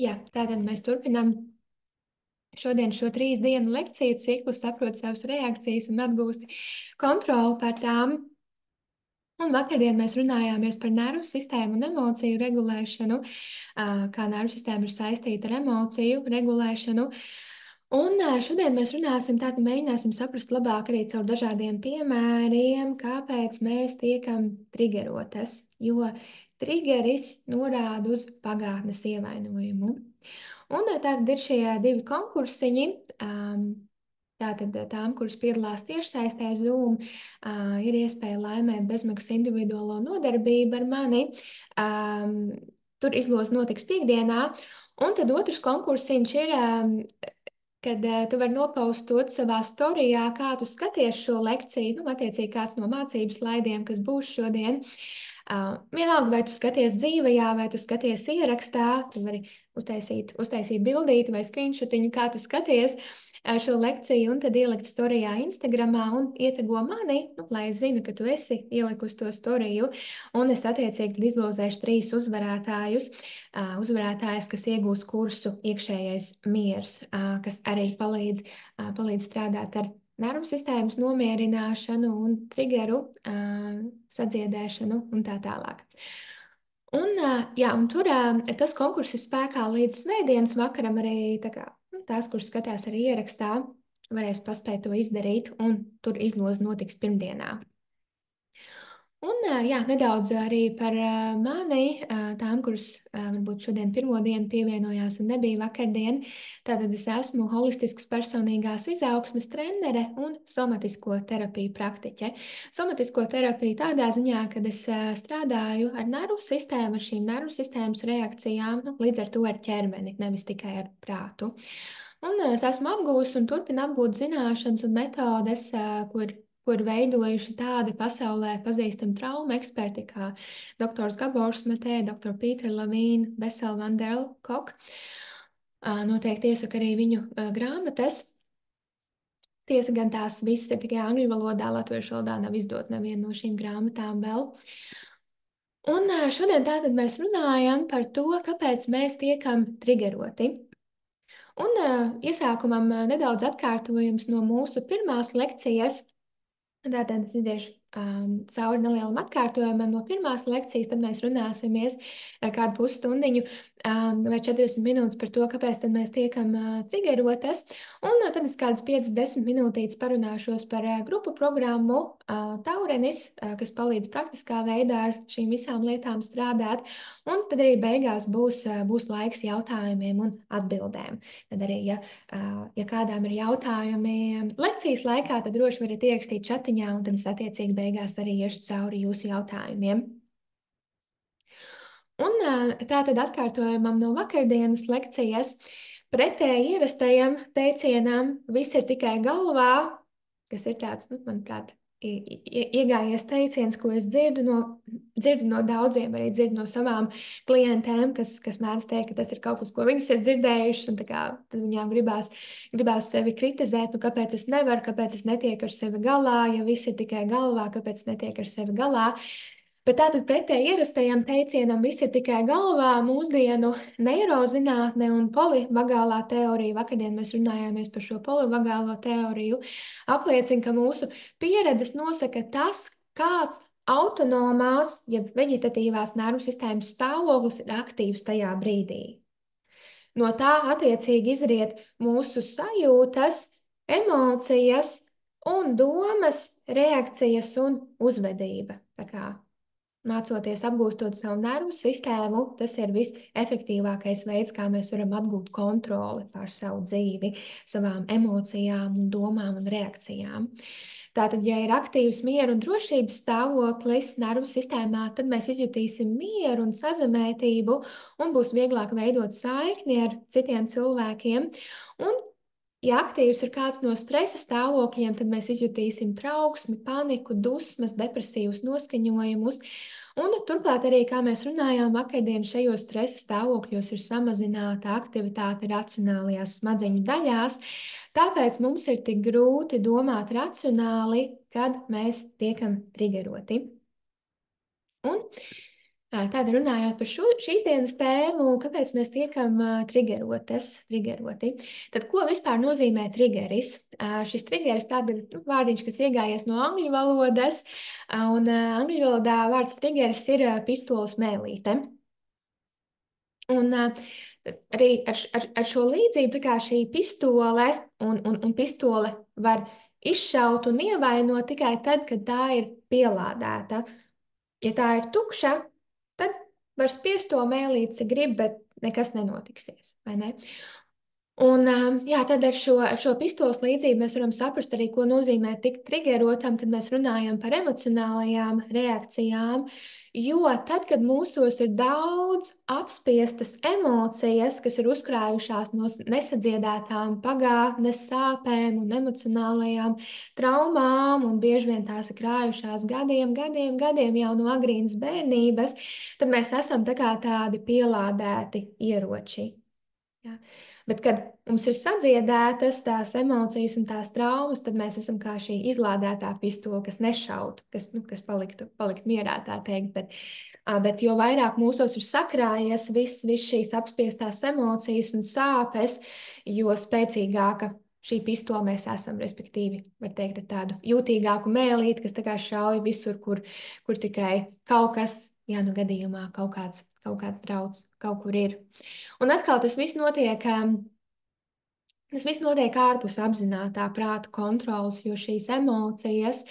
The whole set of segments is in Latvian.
Jā, tātad mēs turpinām šodien šo 3 dienu lekciju ciklu, saprot savas reakcijas un atgūsti kontroli pār tām. Un vakardien mēs runājāmies par nervu sistēmu un emociju regulēšanu, kā nervu sistēma ir saistīta ar emociju regulēšanu. Un šodien mēs runāsim, tātad mēģināsim saprast labāk arī caur dažādiem piemēriem, kāpēc mēs tiekam triggerotas, jo triggeris norāda uz pagātnes ievainojumu. Un tātad ir šie divi konkursiņi. Tātad tām, kuras piedalās tiešsaistē Zoom, ir iespēja laimēt bezmaksas individuālo nodarbību ar mani. Tur izlos notiks piekdienā. Un tad otrs konkursiņš ir, kad tu vari nopostot savā storijā, kā tu skaties šo lekciju, nu, attiecīgi kāds no mācības slaidiem, kas būs šodien. Vienalga, vai tu skaties dzīvajā, vai tu skaties ierakstā, tu vari uztaisīt bildīti vai screenshotiņu, kā tu skaties šo lekciju, un tad ielikt storijā Instagramā un ietego mani, nu, lai es zinu, ka tu esi ielikusi to storiju, un es attiecīgi tad izlozēšu 3 uzvarētājus. Uzvarētājs, kas iegūs kursu iekšējais miers, kas arī palīdz strādāt ar nervu sistēmas nomierināšanu un triggeru sadziedēšanu un tā tālāk. Un tur tas konkurss ir spēkā līdz svētdienas vakaram arī tās, kuras skatās arī ierakstā, varēs paspēt to izdarīt, un tur izloze notiks pirmdienā. Un nedaudz arī par mani, tām, kuras varbūt šodien pirmo dienu pievienojās un nebija vakardien. Tātad es esmu holistiskas personīgās izaugsmes trenere un somatisko terapiju praktiķe. Somatisko terapiju tādā ziņā, kad es strādāju ar nervu sistēmu, ar šīm nervu sistēmas reakcijām, nu, līdz ar to ar ķermeni, nevis tikai ar prātu. Un es esmu apgūst un turpinu apgūt zināšanas un metodes, ko ir veidojuši tādi pasaulē pazīstami trauma eksperti kā dr. Gabors Matē, dr. Pīter Lavīna, Bessel van der Kok. Noteikti iesaku arī viņu grāmatas. Tiesa gan tās visas ir tikai angļu valodā, latviešu valodā nav izdot neviena no šīm grāmatām vēl. Un šodien tātad mēs runājam par to, kāpēc mēs tiekam triggeroti. Un iesākumam nedaudz atkārtojums no mūsu pirmās lekcijas. Tātad es iziešu cauri nelielam atkārtojumam no pirmās lekcijas, tad mēs runāsimies kādu pusstundiņu vai 40 minūtes par to, kāpēc tad mēs tiekam triggerotas. Un tad es kādus 5-10 minūtītes parunāšos par grupu programmu Taurenis, kas palīdz praktiskā veidā ar šīm visām lietām strādāt. Un tad arī beigās būs laiks jautājumiem un atbildēm. Tad arī, ja kādām ir jautājumi lekcijas laikā, tad droši varat ierakstīt chatiņā, un tad es attiecīgi beigās arī iešu cauri jūsu jautājumiem. Un tā tad atkārtojumam no vakardienas lekcijas pretēji ierastajam teicienam viss ir tikai galvā, kas ir tāds, nu, manuprāt, iegājies teiciens, ko es dzirdu no daudziem, arī dzirdu no savām klientēm, kas mēdz teikt, ka tas ir kaut kas, ko viņas ir dzirdējušas, un tad viņām gribās sevi kritizēt, nu kāpēc es nevaru, kāpēc es netieku ar sevi galā, ja viss ir tikai galvā, kāpēc es netieku ar sevi galā. Bet tātad pretēji ierastajam teicienam viss ir tikai galvā, mūsdienu neirozinātne un polivagālā teorija, vakardien mēs runājāmies par šo polivagālo teoriju, apliecina, ka mūsu pieredzes nosaka tas, kāds autonomās, jeb veģetatīvās nervu sistēmas stāvoklis ir aktīvs tajā brīdī. No tā attiecīgi izriet mūsu sajūtas, emocijas un domas, reakcijas un uzvedība. Tā kā mācoties apgūstot savu nervu sistēmu, tas ir visefektīvākais veids, kā mēs varam atgūt kontroli pār savu dzīvi, savām emocijām, domām un reakcijām. Tātad, ja ir aktīvs miera un drošības stāvoklis nervu sistēmā, tad mēs izjutīsim mieru un sazemētību un būs vieglāk veidot saikni ar citiem cilvēkiem. Un, ja aktīvs ir kāds no stresa stāvokļiem, tad mēs izjutīsim trauksmi, paniku, dusmas, depresīvus noskaņojumus. Un turklāt arī, kā mēs runājām vakardien, šajos stresa stāvokļos ir samazināta aktivitāte racionālajās smadzeņu daļās, tāpēc mums ir tik grūti domāt racionāli, kad mēs tiekam triggeroti. Un Tāda runājot par šīs dienas tēmu, kāpēc mēs tiekam triggeroti, tad ko vispār nozīmē triggeris? Šis triggeris tāda ir vārdiņš, kas iegājies no angļu valodas, un angļu valodā vārds triggeris ir pistoles mēlīte. Un arī ar šo līdzību, tā kā šī pistole un pistole var izšaut un ievainot tikai tad, kad tā ir pielādēta. Ja tā ir tukša, tad var spiest to mēlīti, cik grib, bet nekas nenotiksies, vai ne? Un, jā, tad ar šo pistoles līdzību mēs varam saprast arī, ko nozīmē tikt triggerotam, kad mēs runājam par emocionālajām reakcijām. Jo tad, kad mūsos ir daudz apspiestas emocijas, kas ir uzkrājušās no nesadziedētām pagātnes sāpēm un emocionālajām traumām, un bieži vien tās ir krājušās gadiem jau no agrīnas bērnības, tad mēs esam tā kā tādi pielādēti ieroči. Ja? Bet, kad mums ir sadziedētas tās emocijas un tās traumas, tad mēs esam kā šī izlādētā pistole, kas nešautu, kas palikt mierā, tā teikt. Bet jo vairāk mūsos ir sakrājies viss šīs apspiestās emocijas un sāpes, jo spēcīgāka šī pistole mēs esam, respektīvi, var teikt, ar tādu jūtīgāku mēlīti, kas tā kā šauj visur, kur tikai kaut kas, jā, nu gadījumā kaut kāds drauds kaut kur ir. Un atkal tas viss notiek ārpus apzinātā prāta kontrolas, jo šīs emocijas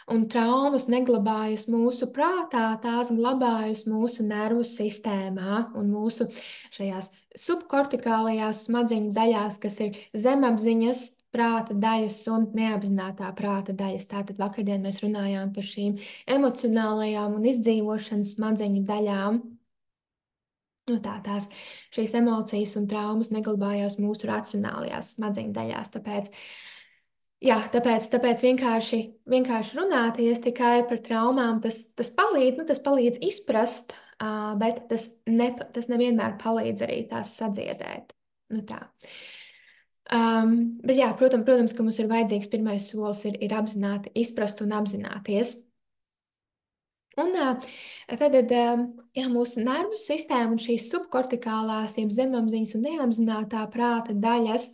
un traumas neglabājas mūsu prātā, tās glabājas mūsu nervu sistēmā un mūsu šajās subkortikālajās smadzeņu daļās, kas ir zemapziņas prāta daļas un neapzinātā prāta daļas. Tātad vakardien mēs runājām par šīm emocionālajām un izdzīvošanas smadzeņu daļām. Nu, šīs emocijas un traumas neglabājās mūsu racionālajās smadzeņu daļās. Tāpēc vienkārši runāties tikai par traumām, tas palīdz izprast, bet tas nevienmēr palīdz arī tās sadziedēt. Nu, tā. Bet jā, protams, ka mums ir vajadzīgs pirmais solis ir apzināti izprast un apzināties. Un tad jā, mūsu nervu sistēma un šīs subkortikālās, jeb zemapziņas un neapzinātā prāta daļas,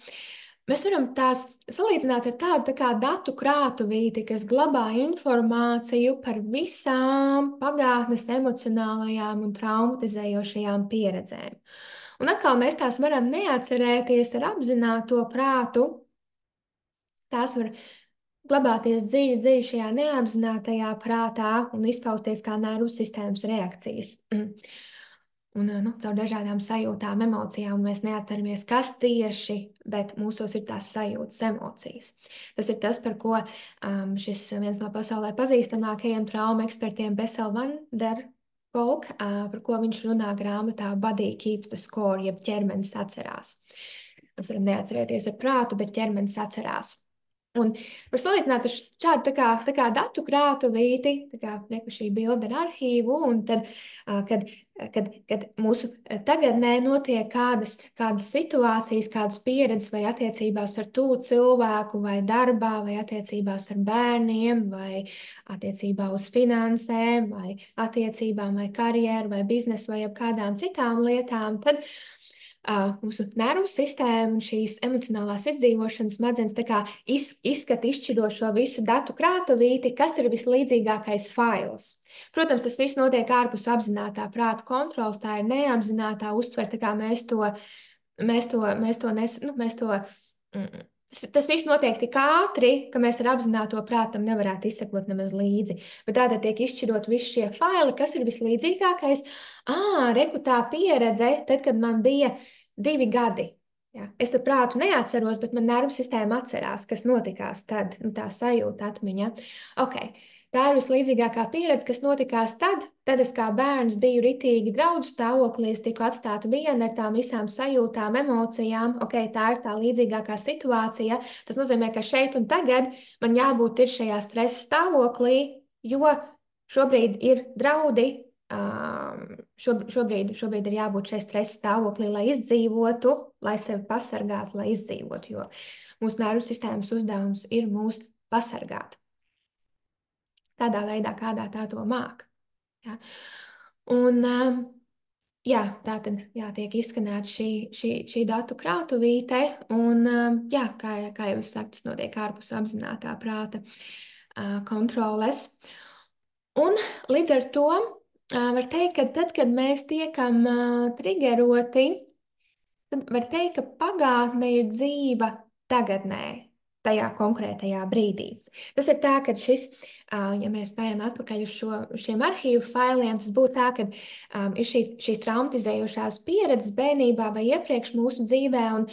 mēs varam tās salīdzināt ar tādu tā kā datu krātuvīti, kas glabā informāciju par visām pagātnes emocionālajām un traumatizējošajām pieredzēm. Un atkal mēs tās varam neatcerēties ar apzināto prātu. Tās var glabāties dziļi šajā neapzinātajā prātā un izpausties kā nervu sistēmas reakcijas. Un caur dažādām sajūtām, emocijām mēs neatceramies, kas tieši, bet mūsos ir tās sajūtas, emocijas. Tas ir tas, par ko šis viens no pasaulē pazīstamākajiem trauma ekspertiem Bessel van der Kolk, par ko viņš runā grāmatā Body Keeps the Score, jeb ķermenis atcerās. Mēs varam neatcerēties ar prātu, bet ķermenis atcerās. Un var salīdzināt ar šādu tā kā datu krātuvīti, tā kā šī bilde ar arhīvu, un tad, kad mūsu tagadnē notiek kādas situācijas, kādas pieredzes vai attiecībās ar tū cilvēku, vai darbā, vai attiecībās ar bērniem, vai attiecībā uz finansēm, vai attiecībām, vai karjeru, vai biznesu, vai kādām citām lietām, tad mūsu nervu sistēma un šīs emocionālās izdzīvošanas smadzenes izskata izšķiro šo visu datu krātuvīti, kas ir vislīdzīgākais fails. Protams, tas viss notiek ārpus apzinātā prāta kontrols, tā ir neapzinātā uztver, tā kā tas viss notiek tik ātri, ka mēs ar apzināto prātam nevarētu izsekot nemaz līdzi. Bet tātad tiek izšķirot visi šie faili, kas ir vislīdzīgākais. Reku tā pieredze, tad, kad man bija 2 gadi. Ja? Es ar prātu neatceros, bet man nervu sistēma atcerās, kas notikās tad, tā sajūta atmiņa. Okay. Tā ir vislīdzīgākā pieredze, kas notikās tad es kā bērns biju ritīgi draudzu stāvoklī, es tiku atstāta viena ar tām visām sajūtām, emocijām. Okay, tā ir tā līdzīgākā situācija. Tas nozīmē, ka šeit un tagad man jābūt ir šajā stresa stāvoklī, jo šobrīd ir draudi. Šobrīd ir jābūt šeit stresa stāvoklī, lai izdzīvotu, lai sevi pasargātu, lai izdzīvotu, jo mūsu nervu sistēmas uzdevums ir mūs pasargāt. Tādā veidā, kādā tā to māk. Ja? Un, jā, tā tad jā, tiek izskanēta šī datu krātuvīte, un jā, kā jau es saku, tas notiek ārpus apzinātā prāta kontroles. Un līdz ar to var teikt, ka tad, kad mēs tiekam trigeroti, tad var teikt, ka pagātne ir dzīva tagadnē, tajā konkrētajā brīdī. Tas ir tā, ka šis, ja mēs spējam atpakaļ uz šiem arhīvu failiem, tas būtu tā, ka ir šī traumatizējošās pieredzes bērnībā vai iepriekš mūsu dzīvē, un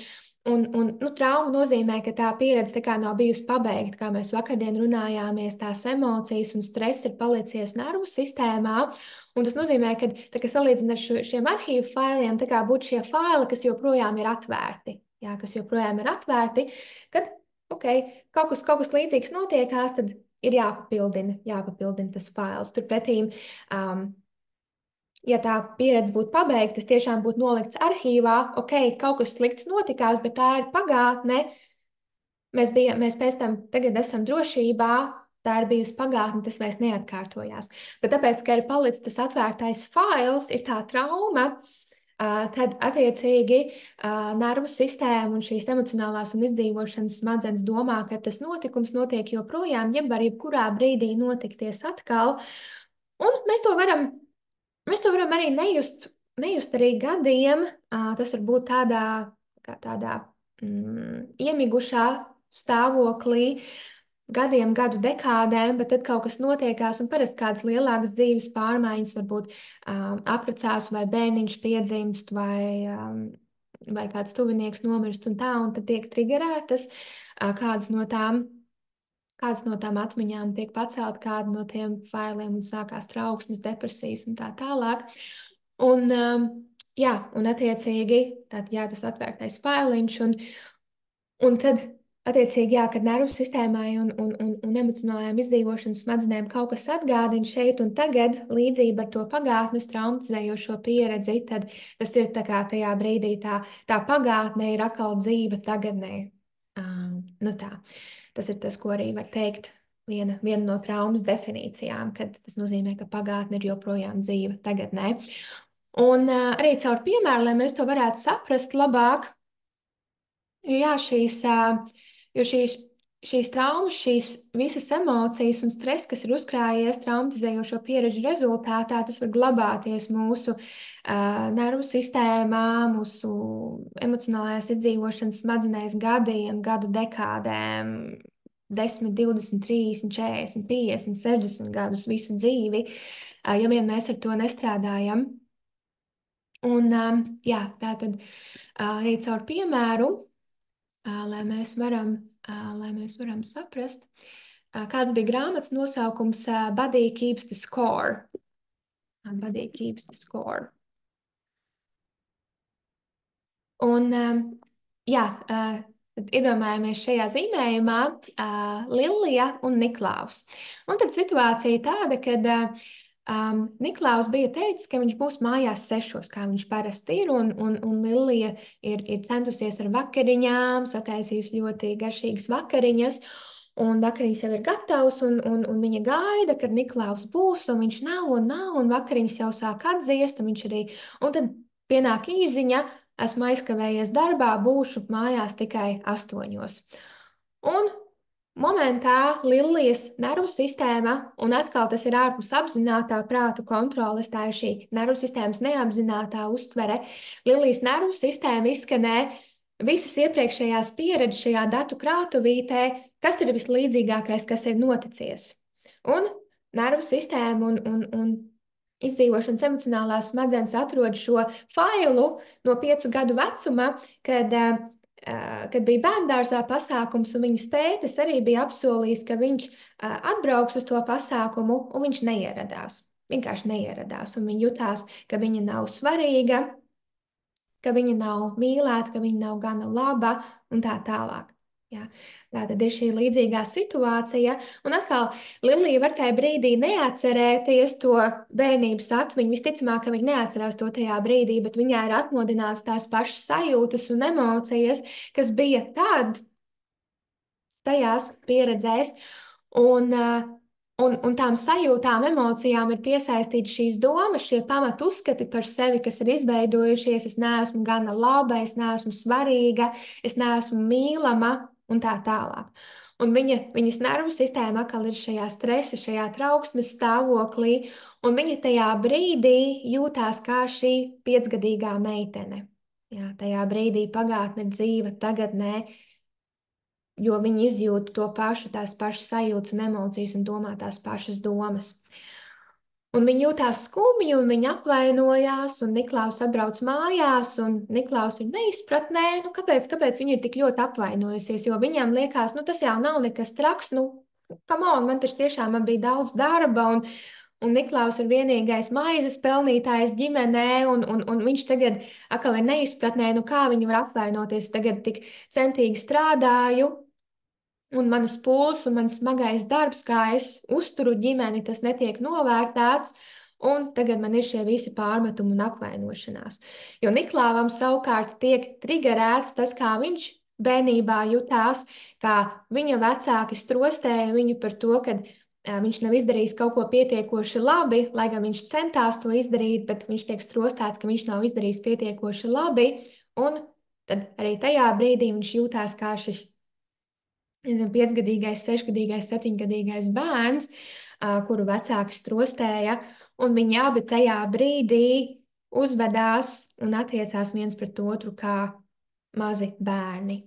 trauma nozīmē, ka tā pieredze tā kā nav bijusi pabeigta, kā mēs vakardien runājāmies, tās emocijas un stress ir palicies nervu sistēmā. Un tas nozīmē, ka, tā, ka salīdzinot ar šiem arhīvu failiem, tā kā būtu šie faili, kas joprojām ir atvērti. Jā, kas joprojām ir atvērti, kad okay, kaut kas līdzīgs notiekās, tad ir jāpapildina tas fails. Turpretī, ja tā pieredze būtu pabeigta, tas tiešām būtu nolikts arhīvā, ok, kaut kas slikts notikās, bet tā ir pagātne. Mēs pēc tam tagad esam drošībā, tā ir bijusi pagātne, tas vairs neatkārtojās. Bet tāpēc, ka ir palicis tas atvērtais fails, ir tā trauma, tad attiecīgi nervu sistēma un šīs emocionālās un izdzīvošanas smadzenes domā, ka tas notikums notiek joprojām, jeb var jebkurā brīdī notikties atkal. Un mēs to varam arī nejust arī gadiem. Tas var būt tādā iemigušā stāvoklī, gadu dekādēm, bet tad kaut kas notiekās, un parasti kādas lielākas dzīves pārmaiņas, varbūt apprecās, vai bērniņš piedzimst, vai kāds tuvinieks nomirst, un tad tiek trigerētas kādas no tām atmiņām tiek pacelt, kāda no tiem failiem, un sākās trauksmes, depresijas un tā tālāk. Un, jā, un attiecīgi, tas atvērtais failiņš, un tad, attiecīgi, jā, kad nervu sistēmai un emocionālajām izdzīvošanas smadzenēm kaut kas atgādina šeit un tagad līdzība ar to pagātnes traumatizējošo pieredzi, tad tas ir tā kā tajā brīdī tā pagātne ir atkal dzīva tagadnē. Nu tā. Tas ir tas, ko arī var teikt viena no traumas definīcijām, kad tas nozīmē, ka pagātne ir joprojām dzīva tagadnē. Un arī caur piemēru, lai mēs to varētu saprast labāk, jā, šīs traumas, šīs visas emocijas un stress, kas ir uzkrājies traumatizējošo pieredžu rezultātā, tas var glabāties mūsu nervu sistēmā, mūsu emocionālajās izdzīvošanas smadzenēs gadiem, gadu dekādēm, 10, 20, 30, 40, 50, 60 gadus visu dzīvi, ja vien mēs ar to nestrādājam. Un jā, tā tad arī caur piemēru, lai mēs varam saprast, kāds bija grāmatas nosaukums Body Keeps the Score. Body Keeps the Score. Un, jā, tad iedomājamies šajā zīmējumā Lilija un Niklaus. Un tad situācija tāda, kad Niklaus bija teicis, ka viņš būs mājās 6, kā viņš parasti ir, un Lilija ir centusies ar vakariņām, sataisījusi ļoti garšīgas vakariņas, un vakariņas jau ir gatavas, un viņa gaida, kad Niklaus būs, un viņš nav, un vakariņas jau sāk atdziest, un tad pienāk īziņa, esmu aizkavējies darbā, būšu mājās tikai 8. Un momentā Lilijas nervu sistēma, un atkal tas ir ārpus apzinātā prātu kontroles, tā ir šī nervu sistēmas neapzinātā uztvere. Lilijas nervu sistēma izskanē visas iepriekšējās pieredzes šajā datu krātuvītē, kas ir vislīdzīgākais, kas ir noticies. Un nervu sistēma un izdzīvošanas emocionālās smadzenes atrod šo failu no 5 gadu vecuma, kad bija bērndārzā pasākums, un viņas tētis arī bija apsolījis, ka viņš atbrauks uz to pasākumu, un viņš neieradās. Vienkārši neieradās, un viņa jutās, ka viņa nav svarīga, ka viņa nav mīlēta, ka viņa nav gana laba, un tā tālāk. Jā. Tā tad ir šī līdzīgā situācija, un atkal Lilija var tajā brīdī neatcerēties to bērnības atmiņu. Visticamāk, ka viņa neatcerās to tajā brīdī, bet viņā ir atmodināts tās pašas sajūtas un emocijas, kas bija tajās pieredzēs. Un Un tām sajūtām, emocijām ir piesaistīti šīs domas, šie pamat uzskati par sevi, kas ir izveidojušies. Es neesmu gana laba, es neesmu svarīga, es neesmu mīlama un tā tālāk. Un viņas nervu sistēma atkal ir šajā stresa, šajā trauksmes stāvoklī, un viņa tajā brīdī jūtās kā šī piecgadīgā meitene. Jā, tajā brīdī pagātne ir dzīva, tagadnē, jo viņi izjūt to pašu, tās pašas sajūtas un emocijas un domā tās pašas domas. Un viņi jutās skumji, un viņi apvainojās, un Niklaus atbrauc mājās, un Niklaus ir neizpratnē, nu, kāpēc viņa ir tik ļoti apvainojusies, jo viņām liekas, nu, tas jau nav nekas traks, nu, come on, man taču tiešām man bija daudz darba, un Niklaus ir vienīgais maizes pelnītājs ģimenē, un viņš tagad atkal ir neizpratnē, nu, kā viņi var apvainoties, tagad tik centīgi strādāju, un manas pūles un mans smagais darbs, kā es uzturu ģimeni, tas netiek novērtēts. Un tagad man ir šie visi pārmetumi un apvainošanās. Jo Niklāvam savukārt tiek triggerēts tas, kā viņš bērnībā jutās, kā viņa vecāki strostēja viņu par to, ka viņš nav izdarījis kaut ko pietiekoši labi, lai gan viņš centās to izdarīt, bet viņš tiek strostēts, ka viņš nav izdarījis pietiekoši labi. Un tad arī tajā brīdī viņš jūtās kā šis nezinu, 5-gadīgais, 6-gadīgais, 7-gadīgais bērns, kuru vecāki strostēja, un viņi abi tajā brīdī uzvedās un attiecās viens pret otru kā mazi bērni.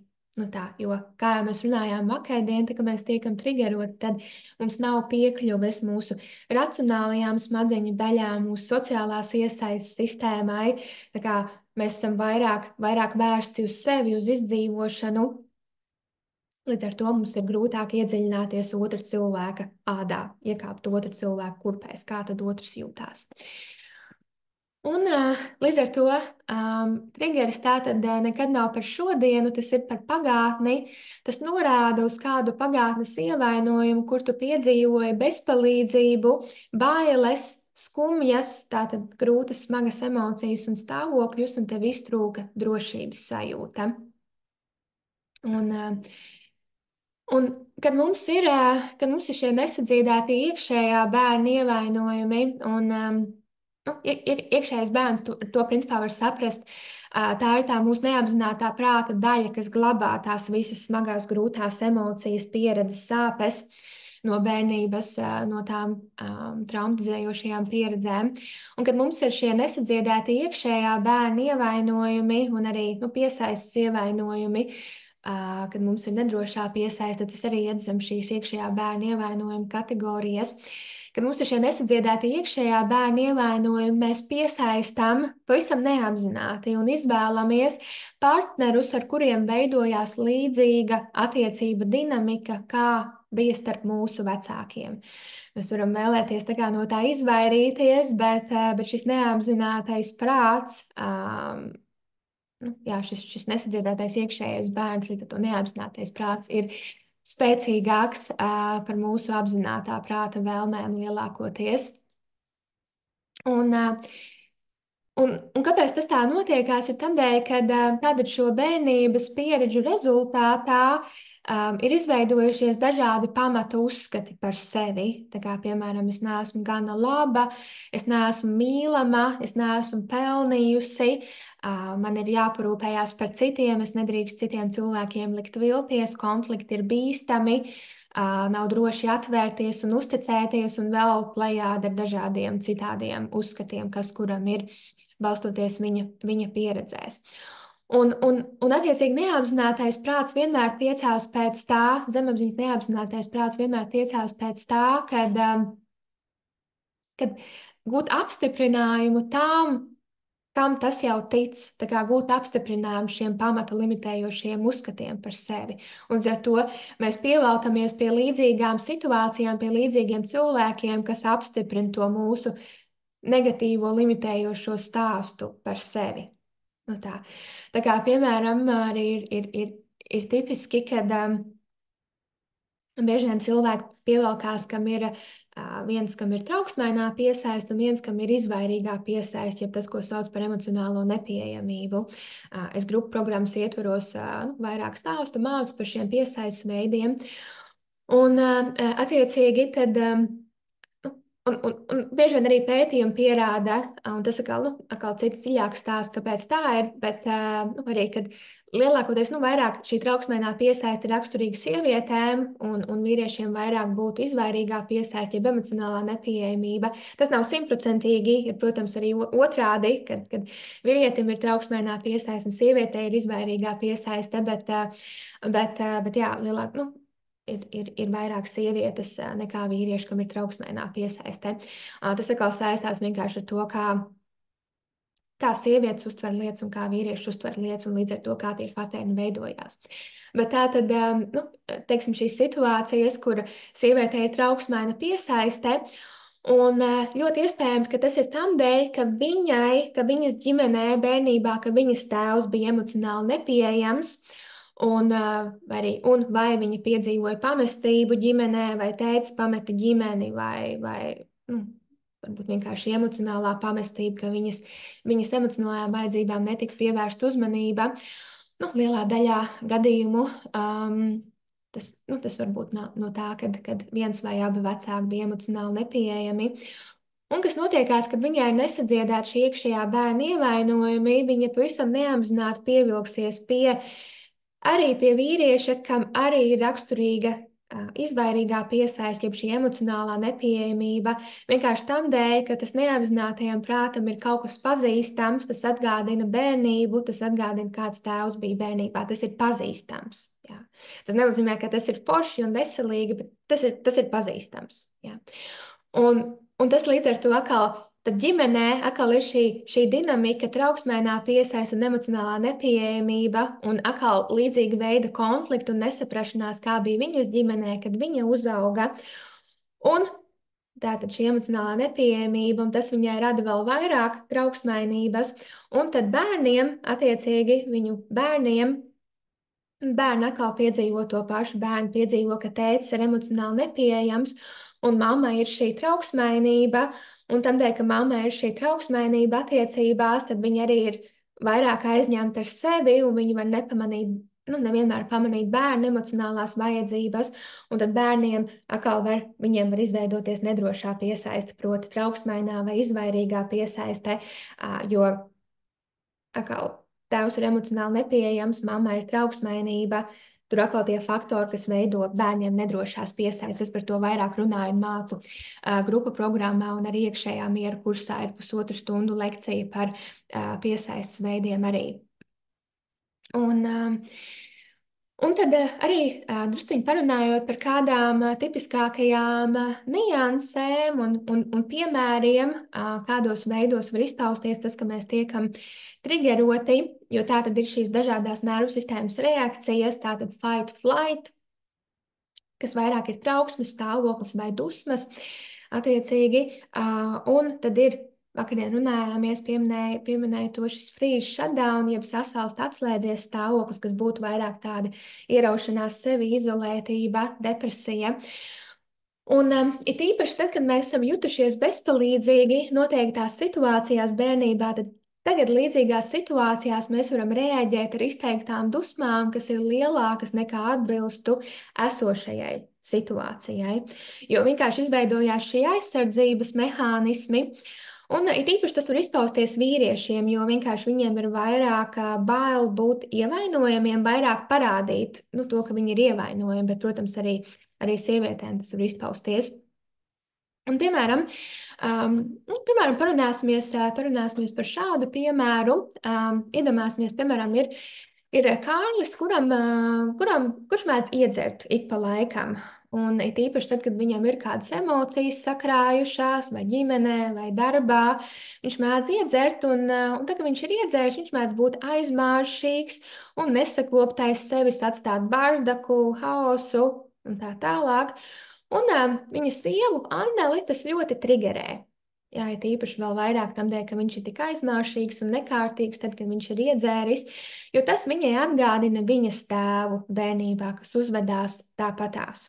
Nu tā, jo, kā jau mēs runājām vakardien, tā, ka mēs tiekam triggeroti, tad mums nav piekļuves mūsu racionālajām smadzeņu daļām, mūsu sociālās iesaistes sistēmai, tā kā mēs esam vairāk vērsti uz sevi, uz izdzīvošanu. Līdz ar to mums ir grūtāk iedziļināties otra cilvēka ādā, iekāpt otra cilvēka kurpēs, kā tad otrs jūtās. Un līdz ar to triggeris tātad nekad nav par šodienu, tas ir par pagātni. Tas norāda uz kādu pagātnes ievainojumu, kur tu piedzīvoji bezpalīdzību, bailes, skumjas, tātad grūtas, smagas emocijas un stāvokļus, un tev iztrūka drošības sajūta. Un, kad mums ir šie nesadziedētie iekšējā bērna ievainojumi, un iekšējais bērns to principā var saprast, tā ir tā mūsu neapzinātā prāta daļa, kas glabā tās visas smagās, grūtās emocijas, pieredzes, sāpes no bērnības, no tām traumatizējošajām pieredzēm. Un kad mums ir šie nesadziedēti iekšējā bērna ievainojumi un arī piesaistes ievainojumi, kad mums ir nedrošā piesaiste, tas arī iet zem šīs iekšējā bērna ievainojuma kategorijas. Kad mums ir šie nesadziedēti iekšējā bērna ievainojumi, mēs piesaistām pavisam neapzināti un izvēlamies partnerus, ar kuriem veidojās līdzīga attiecība dinamika, kā bija starp mūsu vecākiem. Mēs varam vēlēties no tā izvairīties, bet šis neapzinātais prāts, jā, šis nesadziedētais iekšējais bērns, līdz ar to neapzinātais prāts ir spēcīgāks par mūsu apzinātā prāta vēlmēm lielākoties. Un kāpēc tas tā notiekās, ir tādēļ, ka tātad šo bērnības pieredžu rezultātā ir izveidojušies dažādi pamatu uzskati par sevi. Tā kā, piemēram, es neesmu gana laba, es neesmu mīlama, es neesmu pelnījusi, man ir jāparūpējās par citiem, es nedrīkstu citiem cilvēkiem likt vilties, konflikti ir bīstami, nav droši atvērties un uzticēties, un vēl plejādi ar dažādiem citādiem uzskatiem, kas kuram ir balstoties viņa pieredzēs. Un attiecīgi neapzinātais prāts vienmēr tiecās pēc tā, zemapziņas neapzinātais prāts vienmēr tiecās pēc tā, kad gūt apstiprinājumu tam, kam tas jau tic, tā kā gūt apstiprinājumu šiem pamata limitējošiem uzskatiem par sevi. Un ar to mēs pievelkamies pie līdzīgām situācijām, pie līdzīgiem cilvēkiem, kas apstiprina to mūsu negatīvo limitējošo stāstu par sevi. Nu tā kā, piemēram, arī ir tipiski, kad bieži vien cilvēki pievelkās, kam ir viens, kam ir trauksmainā piesaiste, un viens, kam ir izvairīgā piesaiste, ja tas, ko sauc par emocionālo nepieejamību. Es grupu programmas ietvaros vairāk stāstu, mācu par šiem piesaistes veidiem. Un attiecīgi tad Un bieži vien arī pētījumi pierāda, un tas atkal cits dziļāks stāsts, kāpēc tā ir, bet arī, kad lielākoties, vairāk šī trauksmēnā piesaiste ir raksturīga sievietēm, un vīriešiem vairāk būtu izvairīgā piesaiste, jeb emocionālā nepieejamība. Tas nav simtprocentīgi, ir, protams, arī otrādi, kad vīrietim ir trauksmēnā piesaiste un sievietei ir izvairīgā piesaiste, bet jā, ir vairāk sievietes nekā vīrieši, kam ir trauksmēnā piesaiste. Tas atkal saistās vienkārši ar to, kā sievietes uztver lietas un kā vīrieši uztver lietas, un līdz ar to, kā tie paterni veidojās. Bet tā tad, teiksim, šīs situācijas, kur sievietei ir trauksmēna piesaiste, un ļoti iespējams, ka tas ir tam dēļ, ka viņas ģimenē bērnībā, ka viņas tēvs bija emocionāli nepieejams, vai viņa piedzīvoja pamestību ģimenē, vai tēvs pameta ģimeni, vai varbūt vienkārši emocionālā pamestība, ka viņas emocionālajām vajadzībām netika pievērsta uzmanība. Lielā daļā gadījumu tas var būt no tā, kad viens vai abi vecāki bija emocionāli nepieejami. Un kas notiekās, kad viņai ir nesadziedēti šie iekšējā bērna ievainojumi, viņa pavisam neapzināti pievilksies arī pie vīrieša, kam arī ir raksturīga izvairīgā piesaiste, jeb šī emocionālā nepieejamība, vienkārši tam dēļ, ka tas neapzinātajam prātam ir kaut kas pazīstams, tas atgādina bērnību, tas atgādina, kāds tēvs bija bērnībā, tas ir pazīstams. Jā. Tas nenozīmē, ka tas ir forši un veselīgi, bet tas ir pazīstams. Jā. Un tas līdz ar to tad ģimenē atkal ir šī dinamika, trauksmēnā piesaiste un emocionālā nepieejamība, un atkal līdzīga veida konflikti un nesaprašanās, kā bija viņas ģimenē, kad viņa uzauga. Un tātad šī emocionālā nepieejamība, un tas viņai rada vēl vairāk trauksmainības, un tad bērniem, attiecīgi viņu bērniem, bērni atkal piedzīvo to pašu. Bērni piedzīvo, ka tētis ir emocionāli nepieejams, un mammai ir šī trauksmainība, un tādēļ, ka mammai ir šī trauksmainība attiecībās, tad viņa arī ir vairāk aizņemta ar sevi, un viņa var nepamanīt, nevienmēr pamanīt bērnu emocionālās vajadzības, un tad bērniem atkal viņiem var izveidoties nedrošā piesaiste, proti trauksmainā vai izvairīgā piesaiste, jo atkal tēvs ir emocionāli nepieejams, mamma ir trauksmainība. Tur atkal tie faktori, kas veido bērniem nedrošās piesaistes. Es par to vairāk runāju un mācu grupu programmā, un arī iekšējā miera kursā ir 1,5 stundu lekcija par piesaistes veidiem arī. Un tad arī drusciņi parunājot par kādām tipiskākajām niansēm un piemēriem, kādos veidos var izpausties tas, ka mēs tiekam triggeroti, jo tā tad ir šīs dažādās nervu sistēmas reakcijas, tātad fight, flight, kas vairāk ir trauksmes stāvoklis vai dusmas, attiecīgi, un tad ir vakardien runājāmies, pieminēju to šis freeze shutdown, jeb sasalst atslēdzies stāvoklis, kas būtu vairāk tāda ieraušanās sevi, izolētība, depresija. Un it īpaši tad, kad mēs esam jutušies bezpalīdzīgi noteiktās situācijās bērnībā, tad tagad līdzīgās situācijās mēs varam reaģēt ar izteiktām dusmām, kas ir lielākas nekā atbilstu esošajai situācijai, jo vienkārši izveidojās šī aizsardzības mehānismi. Un it īpaši tas var izpausties vīriešiem, jo vienkārši viņiem ir vairāk bail būt ievainojamiem, vairāk parādīt to, ka viņi ir ievainojami, bet, protams, arī sievietēm tas var izpausties. Un, piemēram, parunāsimies par šādu piemēru. Iedomāsimies, piemēram, ir Kārlis, kurš mēdz iedzert ik pa laikam. Un it īpaši tad, kad viņam ir kādas emocijas sakrājušās, vai ģimenē, vai darbā, viņš mēdz iedzert, un tad, kad viņš ir iedzēris, viņš mēdz būt aizmāršīgs un nesakoptais sevis, atstāt bardaku, haosu un tā tālāk. Un viņa sievu Anneli tas ļoti trigerē. Jā, it īpaši vēl vairāk tam dēļ, ka viņš ir tik aizmāršīgs un nekārtīgs, tad, kad viņš ir iedzēris, jo tas viņai atgādina viņas tēvu bērnībā, kas uzvedās tāpatās.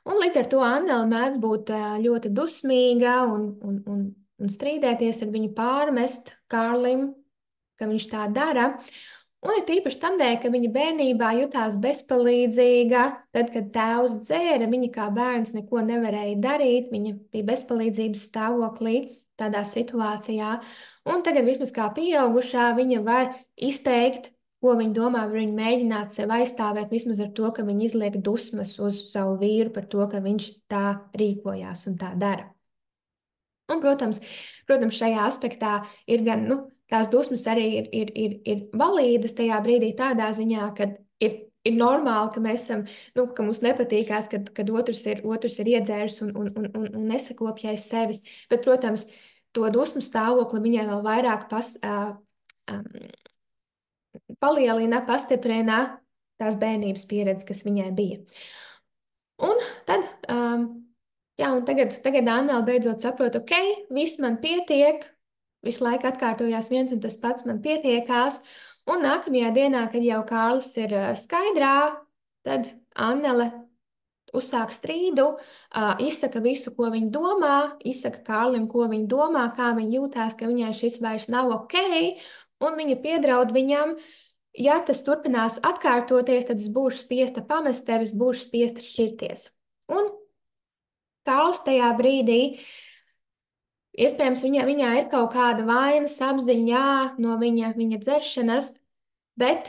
Un līdz ar to Anneli mēdz būt ļoti dusmīga un strīdēties ar viņu, pārmest Kārlim, ka viņš tā dara. Un ir tīpaši tādēļ, ka viņa bērnībā jutās bezpalīdzīga. Tad, kad tēvs dzēra, viņa kā bērns neko nevarēja darīt. Viņa bija bezpalīdzības stāvoklī tādā situācijā. Un tagad, vismaz kā pieaugušā, viņa var izteikt, ko viņa domā, var viņa mēģināt sevi aizstāvēt, vismaz ar to, ka viņa izliek dusmas uz savu vīru par to, ka viņš tā rīkojās un tā dara. Un, protams, šajā aspektā ir gan, tās dusmas arī ir valīdas tajā brīdī tādā ziņā, ka ir normāli, ka mēs esam, ka mums nepatīkās, kad otrs ir iedzērs un nesakopjais sevis. Bet, protams, to dusmu stāvokli viņai vēl vairāk palielina, pastiprina tās bērnības pieredze, kas viņai bija. Un tad, un tagad Annela beidzot saprot, ok, viss man pietiek, visu laiku atkārtojās viens un tas pats, man pietiekās. Un nākamajā dienā, kad jau Kārlis ir skaidrā, tad Annele uzsāk strīdu, izsaka visu, ko viņa domā, izsaka Kārlim, ko viņa domā, kā viņa jūtās, ka viņai šis vairs nav ok, un viņa piedraud viņam, ja tas turpinās atkārtoties, tad es būšu spiesta pamest tevi, es būšu spiesta šķirties. Un Kārlis tajā brīdī, iespējams, viņā ir kaut kāda vainas apziņā no viņa dzeršanas, bet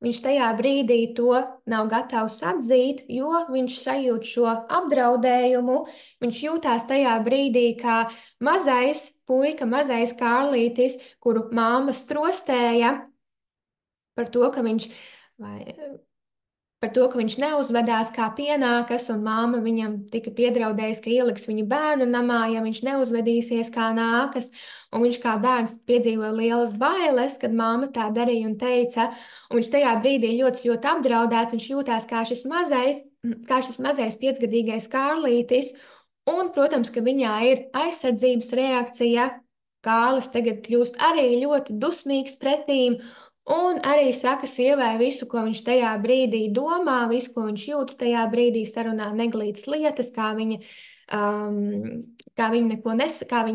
viņš tajā brīdī to nav gatavs atzīt, jo viņš sajūt šo apdraudējumu. Viņš jūtās tajā brīdī kā mazais puika, mazais Kārlītis, kuru māma strostēja par to, ka viņš neuzvedās kā pienākas, un māma viņam tika piedraudējusi, ka ieliks viņu bērnu namā, ja viņš neuzvedīsies kā nākas. Un viņš kā bērns piedzīvoja lielas bailes, kad māma tā darīja un teica, un viņš tajā brīdī ļoti apdraudēts, viņš jūtās kā šis mazais 5-gadīgais Kārlītis, un, protams, ka viņā ir aizsardzības reakcija. Kārlis tagad kļūst arī ļoti dusmīgs pretīm, un arī saka sievai visu, ko viņš tajā brīdī domā, visu, ko viņš jūtas tajā brīdī, sarunā neglītas lietas, kā viņa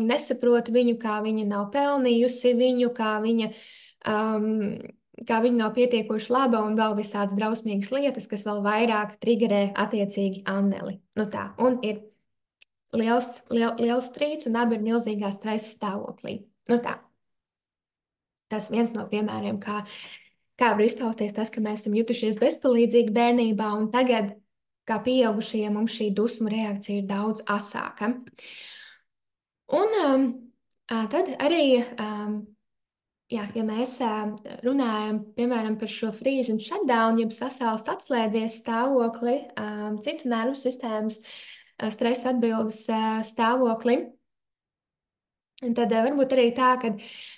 nesaprot viņu, kā viņa nav pelnījusi viņu, kā viņa nav pietiekoši laba un vēl visādas drausmīgas lietas, kas vēl vairāk triggerē attiecīgi Anneli. Un ir liels strīds un abi ir milzīgā stresa stāvoklī. Tas viens no piemēriem, kā var izpausties tas, ka mēs esam jutušies bezpalīdzīgi bērnībā, un tagad, kā pieaugušajiem, mums šī dusmu reakcija ir daudz asāka. Un tad arī, ja mēs runājam, piemēram, par šo freeze un shutdown, jeb sasalst atslēdzies stāvokli, citu nervu sistēmas stresa atbildes stāvokli, un tad varbūt arī tā, ka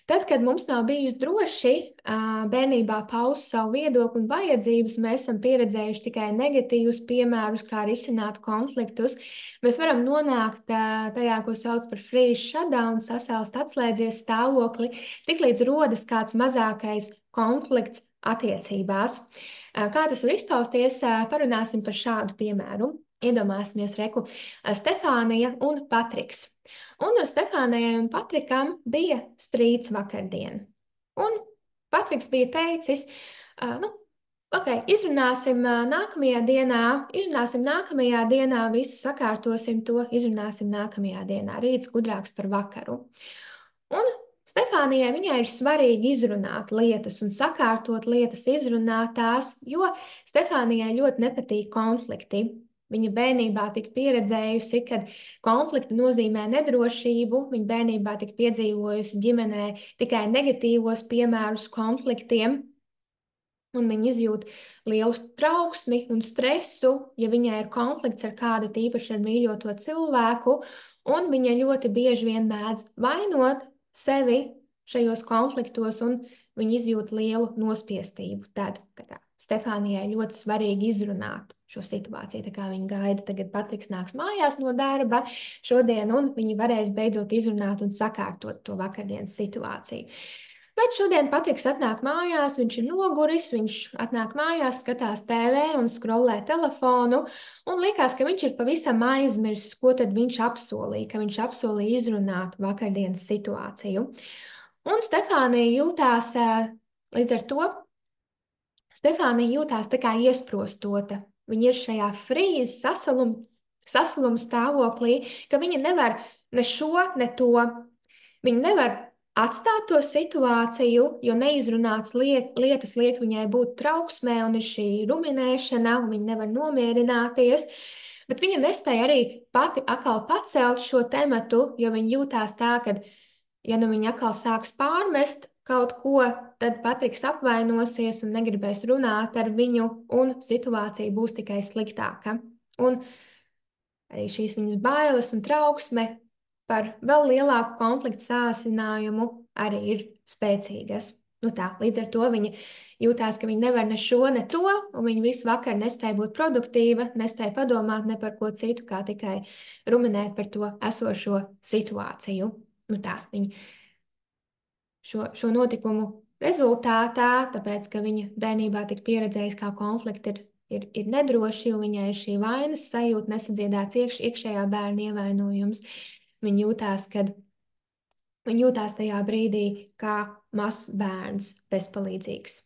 tad, kad mums nav bijis droši bērnībā paust savu viedokli un vajadzības, mēs esam pieredzējuši tikai negatīvus piemērus, kā risināt konfliktus. Mēs varam nonākt tajā, ko sauc par freeze shutdown, sasalst atslēdzies stāvokli, tiklīdz rodas kāds mazākais konflikts attiecībās. Kā tas var izpausties, parunāsim par šādu piemēru. Iedomāsimies, Stefānija un Patriks. Un Stefānijai un Patrikam bija strīds vakardien. Un Patriks bija teicis, ok, izrunāsim nākamajā dienā, visu sakārtosim to, izrunāsim nākamajā dienā, rīts gudrāks par vakaru. Un Stefānijai viņai ir svarīgi izrunāt lietas un sakārtot lietas, izrunāt tās, jo Stefānijai ļoti nepatīk konflikti. Viņa bērnībā tika pieredzējusi, ka konflikti nozīmē nedrošību. Viņa bērnībā tika piedzīvojusi ģimenē tikai negatīvos piemērus konfliktiem. Un viņa izjūt lielu trauksmi un stresu, ja viņai ir konflikts ar kādu tīpaši ar mīļoto cilvēku. Un viņa ļoti bieži vien mēdz vainot sevi šajos konfliktos, un viņa izjūt lielu nospiestību. Tad, kad Stefānijai ļoti svarīgi izrunāt šo situāciju, tā kā viņa gaida, tagad Patriks nāks mājās no darba šodien, un viņi varēs beidzot izrunāt un sakārtot to vakardienas situāciju. Bet šodien Patriks atnāk mājās, viņš ir noguris, viņš atnāk mājās, skatās TV un scrollē telefonu, un likās, ka viņš ir pavisam aizmirsis, ko tad viņš apsolīja, ka viņš apsolīja izrunāt vakardienas situāciju. Un Stefānija jūtās līdz ar to Stefānija jūtās tā kā iesprostota. Viņa ir šajā frīzes sasaluma stāvoklī, ka viņa nevar ne šo, ne to. Viņa nevar atstāt to situāciju, jo neizrunāts lietas liek viņai būt trauksmē, un ir šī ruminēšana, un viņa nevar nomierināties. Bet viņa nespēja arī pati atkal pacelt šo tematu, jo viņa jūtās tā, ka, ja nu viņa atkal sāks pārmest kaut ko, tad Patriks apvainosies un negribēs runāt ar viņu, un situācija būs tikai sliktāka. Un arī šīs viņas bailes un trauksme par vēl lielāku konfliktu sāsinājumu arī ir spēcīgas. Nu tā, līdz ar to viņa jūtās, ka viņa nevar ne šo, ne to, un viņa visu vakaru nespēja būt produktīva, nespēja padomāt ne par ko citu, kā tikai ruminēt par to esošo situāciju. Nu tā, viņa šo notikumu rezultātā, tāpēc, ka viņa bērnībā tika pieredzējusi, kā konflikti ir nedroši, un viņai ir šī vainas sajūta, nesadziedāts iekšējā bērna ievainojums. Viņa jūtās tajā brīdī kā mazs bērns, bezpalīdzīgs.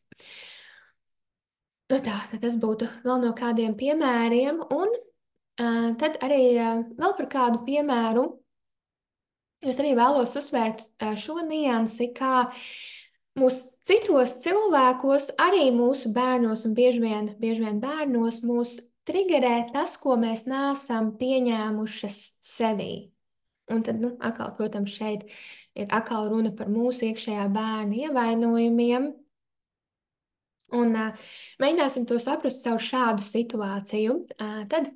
Nu tā, tad tas būtu vēl no kādiem piemēriem, un tad arī vēl par kādu piemēru. Es arī vēlos uzsvērt šo niansi, kā mūsu citos cilvēkos, arī mūsu bērnos, un bieži vien bērnos mūs triggerē tas, ko mēs neesam pieņēmušas sevī. Un tad, atkal, protams, šeit ir atkal runa par mūsu iekšējā bērna ievainojumiem. Un mēģināsim to saprast caur šādu situāciju. Tad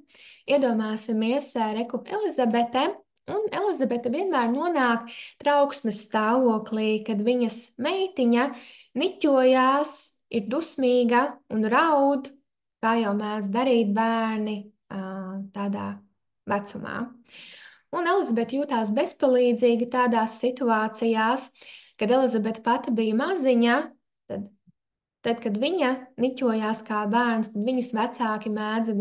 iedomāsimies Reku Elizabete. Un Elizabete vienmēr nonāk trauksmes stāvoklī, kad viņas meitiņa niķojās, ir dusmīga un raud, kā jau mēdz darīt bērni tādā vecumā. Un Elizabete jūtās bezpalīdzīga tādās situācijās, kad Elizabete pati bija maziņa, tad, kad viņa niķojās kā bērns, tad viņas vecāki mēdza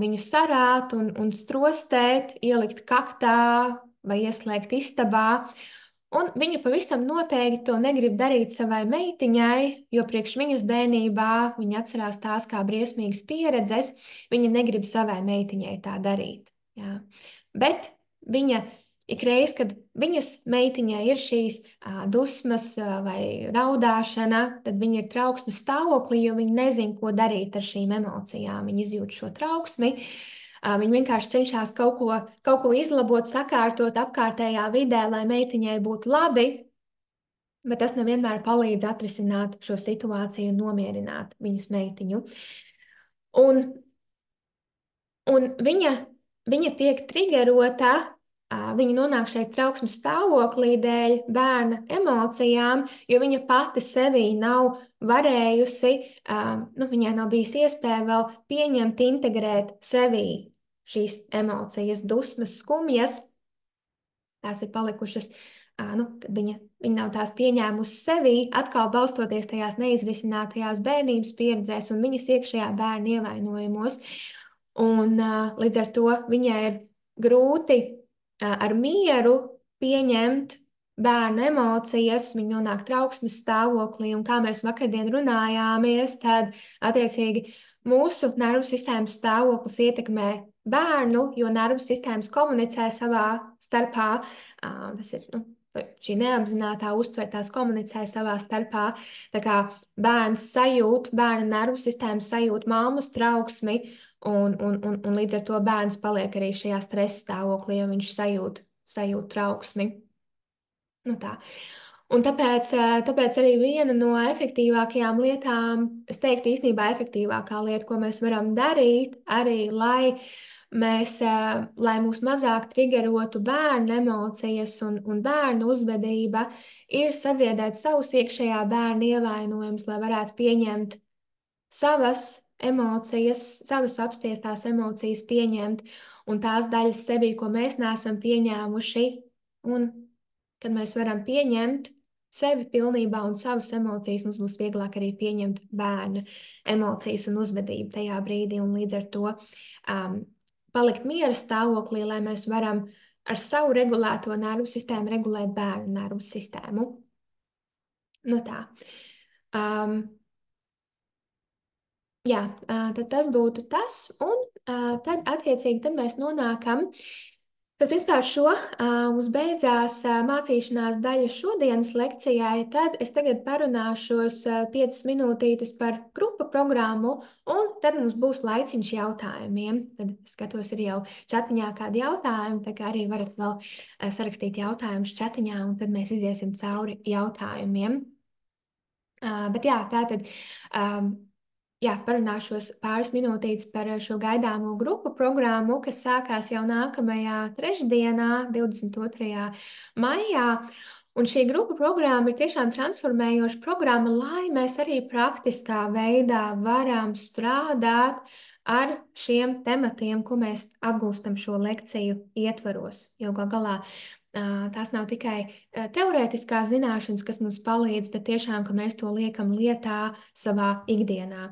viņu sarāt un strostēt, ielikt kaktā vai ieslēgt istabā. Un viņa pavisam noteikti to negrib darīt savai meitiņai, jo priekš viņas bērnībā viņa atcerās tās kā briesmīgas pieredzes. Viņa negrib savai meitiņai tā darīt. Jā. Bet viņa ikreiz, kad viņas meitiņai ir šīs dusmas vai raudāšana, tad viņa ir trauksmes stāvoklī, jo viņa nezina, ko darīt ar šīm emocijām. Viņa izjūt šo trauksmi. Viņa vienkārši cenšas kaut ko izlabot, sakārtot apkārtējā vidē, lai meitiņai būtu labi, bet tas nevienmēr palīdz atrisināt šo situāciju un nomierināt viņas meitiņu. Un viņa tiek triggerota, viņa nonāk šeit trauksmes stāvoklī dēļ bērna emocijām, jo viņa pati sevī nav varējusi, viņai nav bijis iespēja vēl pieņemt, integrēt sevī šīs emocijas, dusmas, skumjas. Tās ir palikušas, kad viņa nav tās pieņēmusi sevī, atkal balstoties tajās neizrisinātajās bērnības pieredzēs un viņas iekšējā bērna ievainojumos. Un līdz ar to viņai ir grūti ar mieru pieņemt bērna emocijas, viņa nonāk trauksmes stāvoklī, un kā mēs vakardien runājāmies, tad attiecīgi mūsu nervu sistēmas stāvoklis ietekmē bērnu, jo nervu sistēmas komunicē savā starpā. Tas ir šī neapzinātā uztvertās komunicē savā starpā. Tā kā bērns sajūt, bērna nervu sistēma sajūt mammas trauksmi, un līdz ar to bērns paliek arī šajā stresa stāvoklī, jo viņš sajūt trauksmi. Nu tā. Un tāpēc arī viena no efektīvākajām lietām, es teiktu īstenībā efektīvākā lieta, ko mēs varam darīt, arī lai mūs mazāk triggerotu bērnu emocijas un bērnu uzvedība, ir sadziedēt savus iekšējā bērna ievainojumus, lai varētu pieņemt savas emocijas, savas apspiestās emocijas pieņemt, un tās daļas sevī, ko mēs neesam pieņēmuši, un kad mēs varam pieņemt sevi pilnībā un savas emocijas, mums būs vieglāk arī pieņemt bērna emocijas un uzvedību tajā brīdī, un līdz ar to palikt miera stāvoklī, lai mēs varam ar savu regulēto nervu sistēmu regulēt bērnu nervu sistēmu. Nu tā. Jā, tad tas būtu tas, un tad attiecīgi tad mēs nonākam. Tad vispār mums beidzās mācīšanās daļa šodienas lekcijai, tad es tagad parunāšos 5 minūtītes par grupu programmu, un tad mums būs laiciņš jautājumiem. Tad es skatos, ir jau čatiņā kādi jautājumi, tā kā arī varat vēl sarakstīt jautājumus čatiņā, un tad mēs iziesim cauri jautājumiem. Bet jā, tātad. Jā, parunāšos pāris minūtītes par šo gaidāmo grupu programmu, kas sākās jau nākamajā trešdienā, 22. maijā. Un šī grupu programma ir tiešām transformējoša programma, lai mēs arī praktiskā veidā varam strādāt ar šiem tematiem, ko mēs apgūstam šo lekciju ietvaros. Jo gal galā tās nav tikai teorētiskās zināšanas, kas mums palīdz, bet tiešām, ka mēs to liekam lietā savā ikdienā.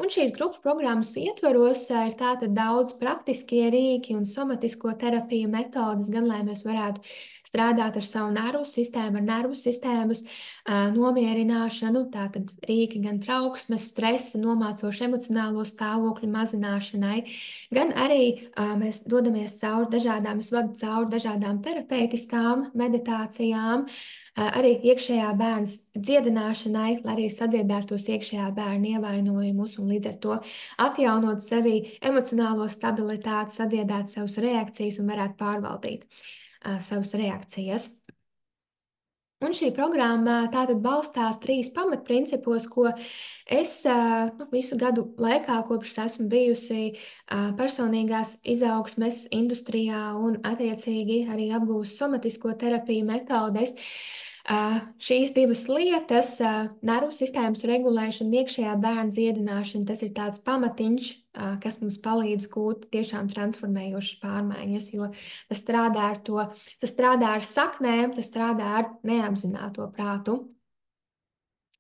Un šīs grupu programmas ietvaros ir tātad daudz praktiskie rīki un somatisko terapiju metodas, gan lai mēs varētu strādāt ar savu nervu sistēmu, ar nervu sistēmas nomierināšanu, tātad rīki gan trauksmes, stresa, nomācošu emocionālo stāvokļu mazināšanai, gan arī mēs dodamies cauri dažādām, es vadu cauri dažādām terapeitiskām meditācijām, arī iekšējā bērna dziedināšanai, lai arī sadziedētos iekšējā bērna ievainojumus un līdz ar to atjaunot sevī emocionālo stabilitāti, sadziedāt savas reakcijas un varētu pārvaldīt savas reakcijas. Un šī programma tātad balstās 3 pamatprincipos, ko es visu gadu laikā, kopš esmu bijusi personīgās izaugsmes industrijā un attiecīgi arī apgūstu somatisko terapiju metodes. Šīs 2 lietas, nervu sistēmas regulēšana, iekšējā bērna dziedināšana, tas ir tāds pamatiņš, kas mums palīdz gūt tiešām transformējošas pārmaiņas, jo tas strādā ar to, tas strādā ar saknēm, tas strādā ar neapzināto prātu.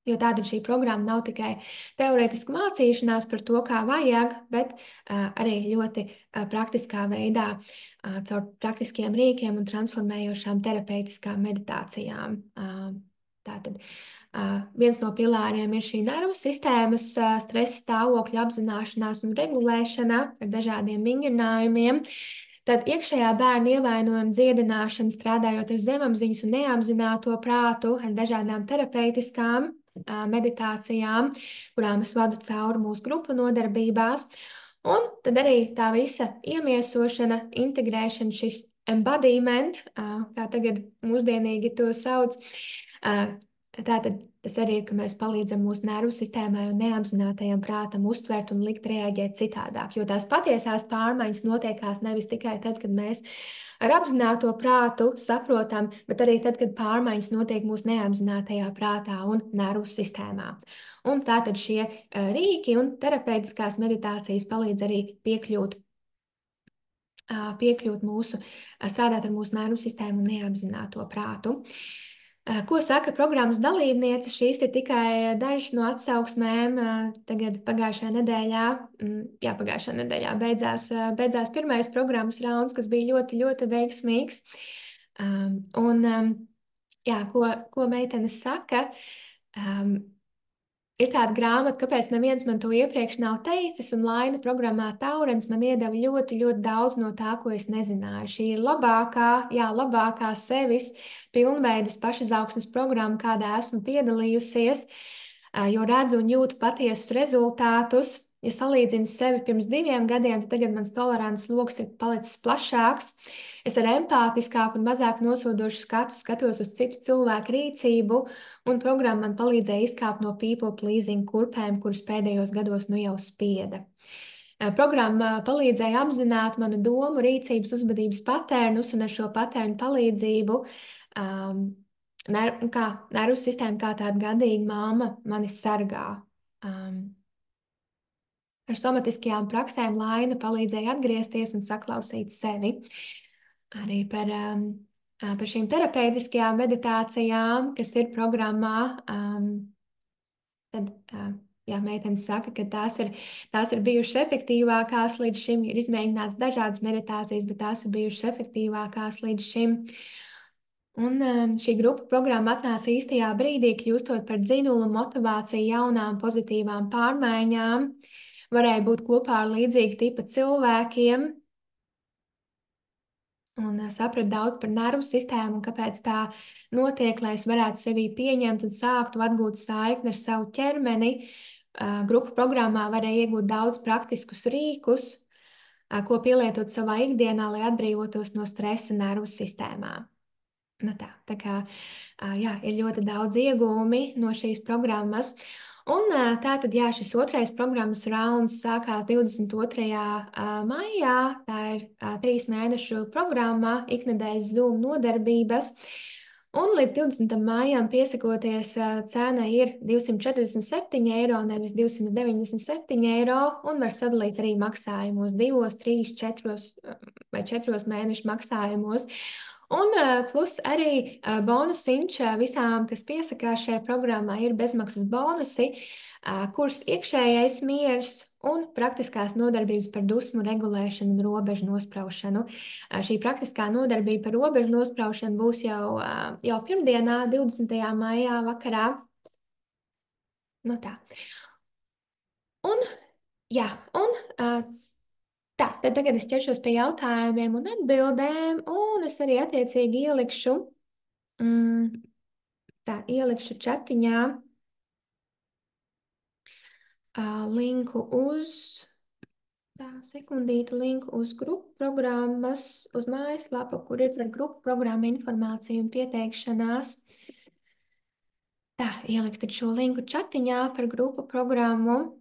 Jo tāda šī programma nav tikai teorētiska mācīšanās par to, kā vajag, bet arī ļoti praktiskā veidā, caur praktiskiem rīkiem un transformējošām terapeitiskām meditācijām. Tātad viens no pilāriem ir šī nervu sistēmas stresa stāvokļa apzināšanās un regulēšana ar dažādiem vingrinājumiem. Tad iekšējā bērna ievainojuma dziedināšana, strādājot ar zemapziņas un neapzināto prātu, ar dažādām terapeitiskām meditācijām, kurām es vadu cauri mūsu grupu nodarbībās. Un tad arī tā visa iemiesošana, integrēšana, šis embodiment, kā tagad mūsdienīgi to sauc. Tātad tas arī ir, ka mēs palīdzam mūsu nervu sistēmai un neapzinātajam prātam uztvert un likt reaģēt citādāk, jo tās patiesās pārmaiņas notiekās nevis tikai tad, kad mēs ar apzināto prātu saprotam, bet arī tad, kad pārmaiņas notiek mūsu neapzinātajā prātā un nervu sistēmā. Un tātad šie rīki un terapeitiskās meditācijas palīdz arī piekļūt strādāt ar mūsu nervu sistēmu un neapzināto prātu. Ko saka programmas dalībniece? Šīs ir tikai dažas no atsauksmēm. Tagad pagājušajā nedēļā beidzās pirmais programmas rauns, kas bija ļoti, ļoti veiksmīgs. Ko meitenes saka? Ir tāda grāmata, kāpēc neviens man to iepriekš nav teicis, un Laina programmā Taurens man iedeva ļoti, ļoti daudz no tā, ko es nezināju. Šī ir labākā sevis pilnveidas pašizaugsmes programma, kādā esmu piedalījusies, jo redzu un jūtu patiesus rezultātus. Ja salīdzinu sevi pirms 2 gadiem, tad tagad mans tolerants loks ir palicis plašāks. Es ar empātiskāku un mazāk nosodošu skatu skatos uz citu cilvēku rīcību, un programma man palīdzēja izkāpt no people pleasing kurpēm, kuras pēdējos gados nu jau spieda. Programma palīdzēja apzināt manu domu, rīcības, uzvedības patērnus, un ar šo patērnu palīdzību nervu sistēma kā tāda gadīga mamma mani sargā. Ar somatiskajām praksēm Laina palīdzēja atgriezties un saklausīt sevi. Arī par šīm terapeitiskajām meditācijām, kas ir programmā, tad meitenes saka, ka tās ir bijušas efektīvākās līdz šim. Ir izmēģināts dažādas meditācijas, bet tās ir bijušas efektīvākās līdz šim. Un šī grupa programma atnāca īstajā brīdī, kļūstot par dzinulu motivāciju jaunām pozitīvām pārmaiņām. varēja būt kopā ar līdzīga tipa cilvēkiem un sapratu daudz par nervu sistēmu un kāpēc tā notiek, lai es varētu sevi pieņemt un sāktu atgūt saikni ar savu ķermeni. Grupu programmā varēja iegūt daudz praktiskus rīkus, ko pielietot savā ikdienā, lai atbrīvotos no stresa nervu sistēmā. Nu tā kā jā, ir ļoti daudz iegūmi no šīs programmas. Un tātad, jā, šis otrais programmas rauns sākās 22. maijā. Tā ir 3 mēnešu programma, iknedēļas Zoom nodarbības. Un līdz 20. maijam piesakoties, cena ir 247 eiro, nevis 297 eiro, un var sadalīt arī maksājumos 2, 3, 4 vai 4 mēnešu maksājumos. Un plus arī bonusiņš visām, kas piesakās šajā programmā, ir bezmaksas bonusi, kurs iekšējais miers un praktiskās nodarbības par dusmu regulēšanu un robežu nospraušanu. Šī praktiskā nodarbība par robežu nospraušanu būs jau pirmdienā, 20. maijā vakarā. Nu tā. Un, jā, un tā, tad tagad es ķeršos pie jautājumiem un atbildēm, un es arī attiecīgi ielikšu ielikšu čatiņā linku uz, linku uz grupu programmas, uz mājaslapu, kur ir ar grupu programmu informāciju un pieteikšanās. Tā, ieliktu šo linku čatiņā par grupu programmu.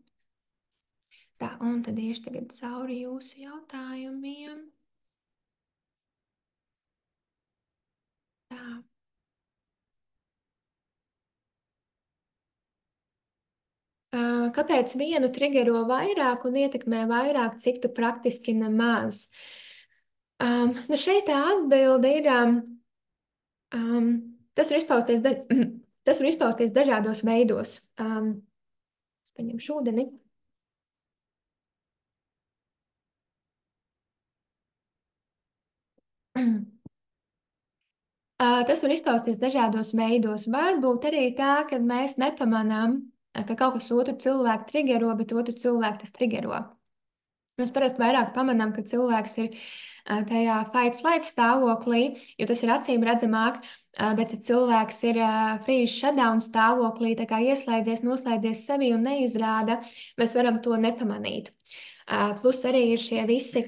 Tā, un tad iešu tagad cauri jūsu jautājumiem. Tā. Kāpēc vienu triggero vairāk un ietekmē vairāk, cik tu praktiski nemaz? Nu šeit tā atbilde ir, tas var izpausties, tas var izpausties dažādos veidos. Es paņemšu ūdeni. Tas var izpausties dažādos veidos. Varbūt arī tā, ka mēs nepamanām, ka kaut kas otru cilvēku triggero, bet otru cilvēku tas triggero. Mēs parasti vairāk pamanām, ka cilvēks ir tajā fight-flight stāvoklī, jo tas ir acīm redzamāk, bet cilvēks ir freeze shutdown stāvoklī, tā kā ieslēdzies, noslēdzies sevi un neizrāda, mēs varam to nepamanīt. Plus arī ir šie visi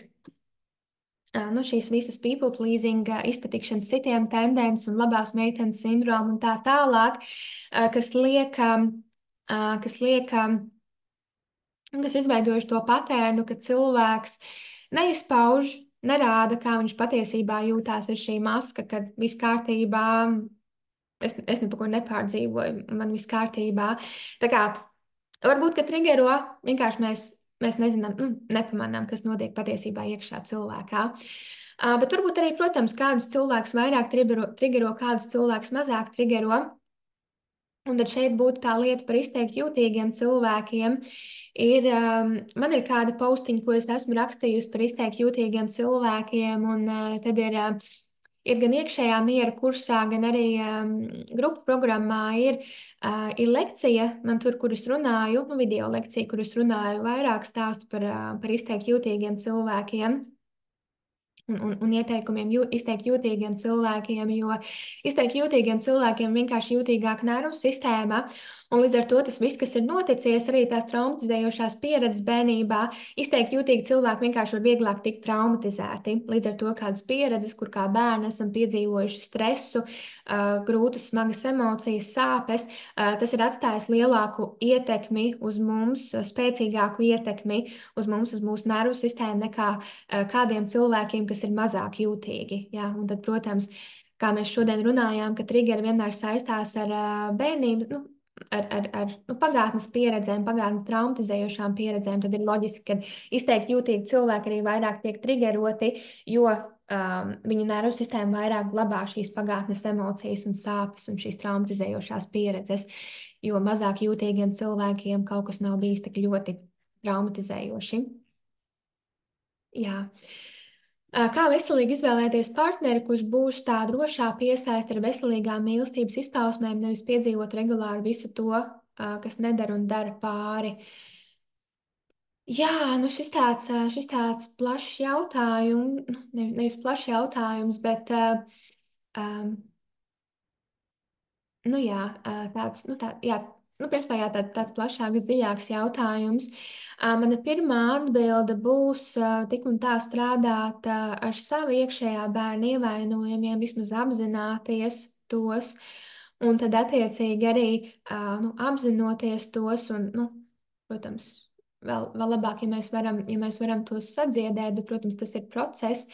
šīs visas people pleasing, izpatikšanas citiem tendences un labās meitenes sindromu un tā tālāk, kas izveidojuši to patērnu, ka cilvēks neizpauž, nerāda, kā viņš patiesībā jūtās ar šī maska, kad viss kārtībā, es neko nepārdzīvoju, man viss kārtībā. Tā kā varbūt, ka triggero, vienkārši mēs nezinām, nepamanām, kas notiek patiesībā iekšā cilvēkā. Bet varbūt arī, protams, kādus cilvēkus vairāk triggero, kādus cilvēkus mazāk triggero. Un tad šeit būtu tā lieta par izteikti jūtīgiem cilvēkiem. Man ir kāda postiņa, ko es esmu rakstījusi par izteikti jūtīgiem cilvēkiem, un tad ir gan iekšējā miera kursā, gan arī grupu programmā ir lekcija, man tur, kur es runāju, video lekcija, kur es runāju vairāk stāstu par izteikti jūtīgiem cilvēkiem. Un ieteikumiem izteikt jūtīgiem cilvēkiem, jo izteikt jūtīgiem cilvēkiem vienkārši jūtīgāk nervu sistēma, un līdz ar to tas viss, kas ir noticies, arī tās traumatizējošās pieredzes bērnībā, izteikt jūtīgi cilvēki vienkārši var vieglāk tikt traumatizēti. Līdz ar to kādas pieredzes, kur kā bērni esam piedzīvojuši stresu, grūtas, smagas emocijas, sāpes, tas ir atstājis lielāku ietekmi uz mums, spēcīgāku ietekmi uz mums, uz mūsu nervu sistēmu nekā kādiem cilvēkiem, kas ir mazāk jūtīgi. Jā? Un tad, protams, kā mēs šodien runājām, ka triggeri vienmēr saistās ar bērnību, ar pagātnes pieredzēm, pagātnes traumatizējošām pieredzēm, tad ir loģiski, ka izteikti jūtīgi cilvēki arī vairāk tiek triggeroti, jo viņu nervu sistēma vairāk glabā šīs pagātnes emocijas un sāpes un šīs traumatizējošās pieredzes, jo mazāk jūtīgiem cilvēkiem kaut kas nav bijis tik ļoti traumatizējoši. Jā. Kā veselīgi izvēlēties partneri, kurš būs tā drošā piesaiste ar veselīgām mīlestības izpausmēm, nevis piedzīvot regulāri visu to, kas nedara un dara pāri? Jā, nu šis tāds plašs jautājums, nu, nevis plašs jautājums, bet um, nu jā, tāds, nu tā, jā, nu principā jā, tāds plašāks, dziļāks jautājums. Mana pirmā atbilde būs tik un tā strādāt ar savu iekšējā bērnu ievainojumiem, vismaz apzināties tos, un tad attiecīgi arī nu, apzinoties tos un, nu, protams, vēl labāk, ja mēs varam tos sadziedēt, bet, protams, tas ir process,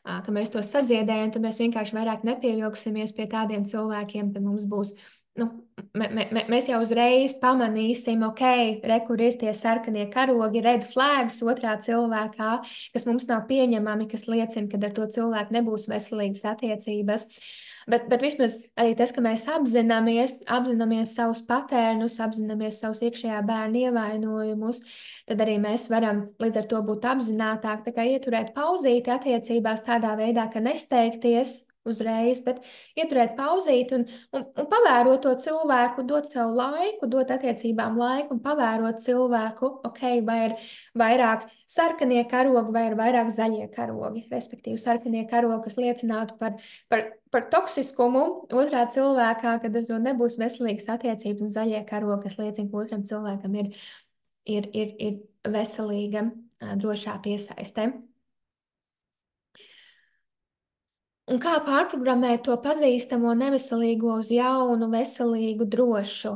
ka mēs to sadziedējam, tad mēs vienkārši vairāk nepievilksimies pie tādiem cilvēkiem, tad mums būs. Nu, mēs jau uzreiz pamanīsim, ok, re, kur ir tie sarkanie karogi, red flags otrā cilvēkā, kas mums nav pieņemami, kas liecina, ka ar to cilvēku nebūs veselīgas attiecības. Bet vismaz arī tas, ka mēs apzināmies savus patērnus, apzināmies savus iekšējā bērna ievainojumus, tad arī mēs varam līdz ar to būt apzinātāki, tā kā ieturēt pauzīti attiecībās tādā veidā, ka nesteigties uzreiz, bet ieturēt pauzīti un pavērot to cilvēku, dot sev laiku, dot attiecībām laiku un pavērot cilvēku, ok, vai ir vairāk sarkanie karogi vai ir vairāk zaļie karogi, respektīvi sarkanie karogi, kas liecinātu par toksiskumu otrā cilvēkā, kad ar to nebūs veselīgas attiecības, un zaļie karogi, kas liecina, ka otram cilvēkam ir veselīga, drošā piesaiste. Un kā pārprogrammēt to pazīstamo neveselīgo uz jaunu, veselīgu, drošu?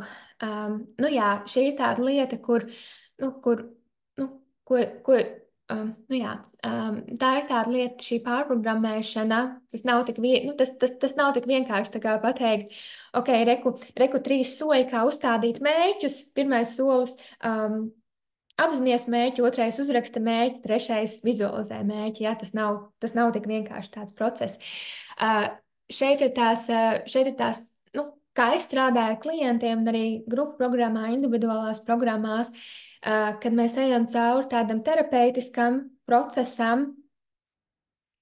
Nu jā, šī ir tāda lieta, nu, nu jā, tā ir tāda lieta, šī pārprogrammēšana, tas nav tik vienkārši tā kā pateikt, ok, reku 3 soļi, kā uzstādīt mērķus. Pirmais solis, apzināties mērķi, otrais uzraksta mērķi, trešais vizualizē mērķi. Ja? Tas nav tik vienkārši tāds process. Uh, šeit ir tās, nu, kā es strādāju ar klientiem, un arī grupu programmā, individuālās programmās, kad mēs ejam cauri tādam terapeitiskam procesam,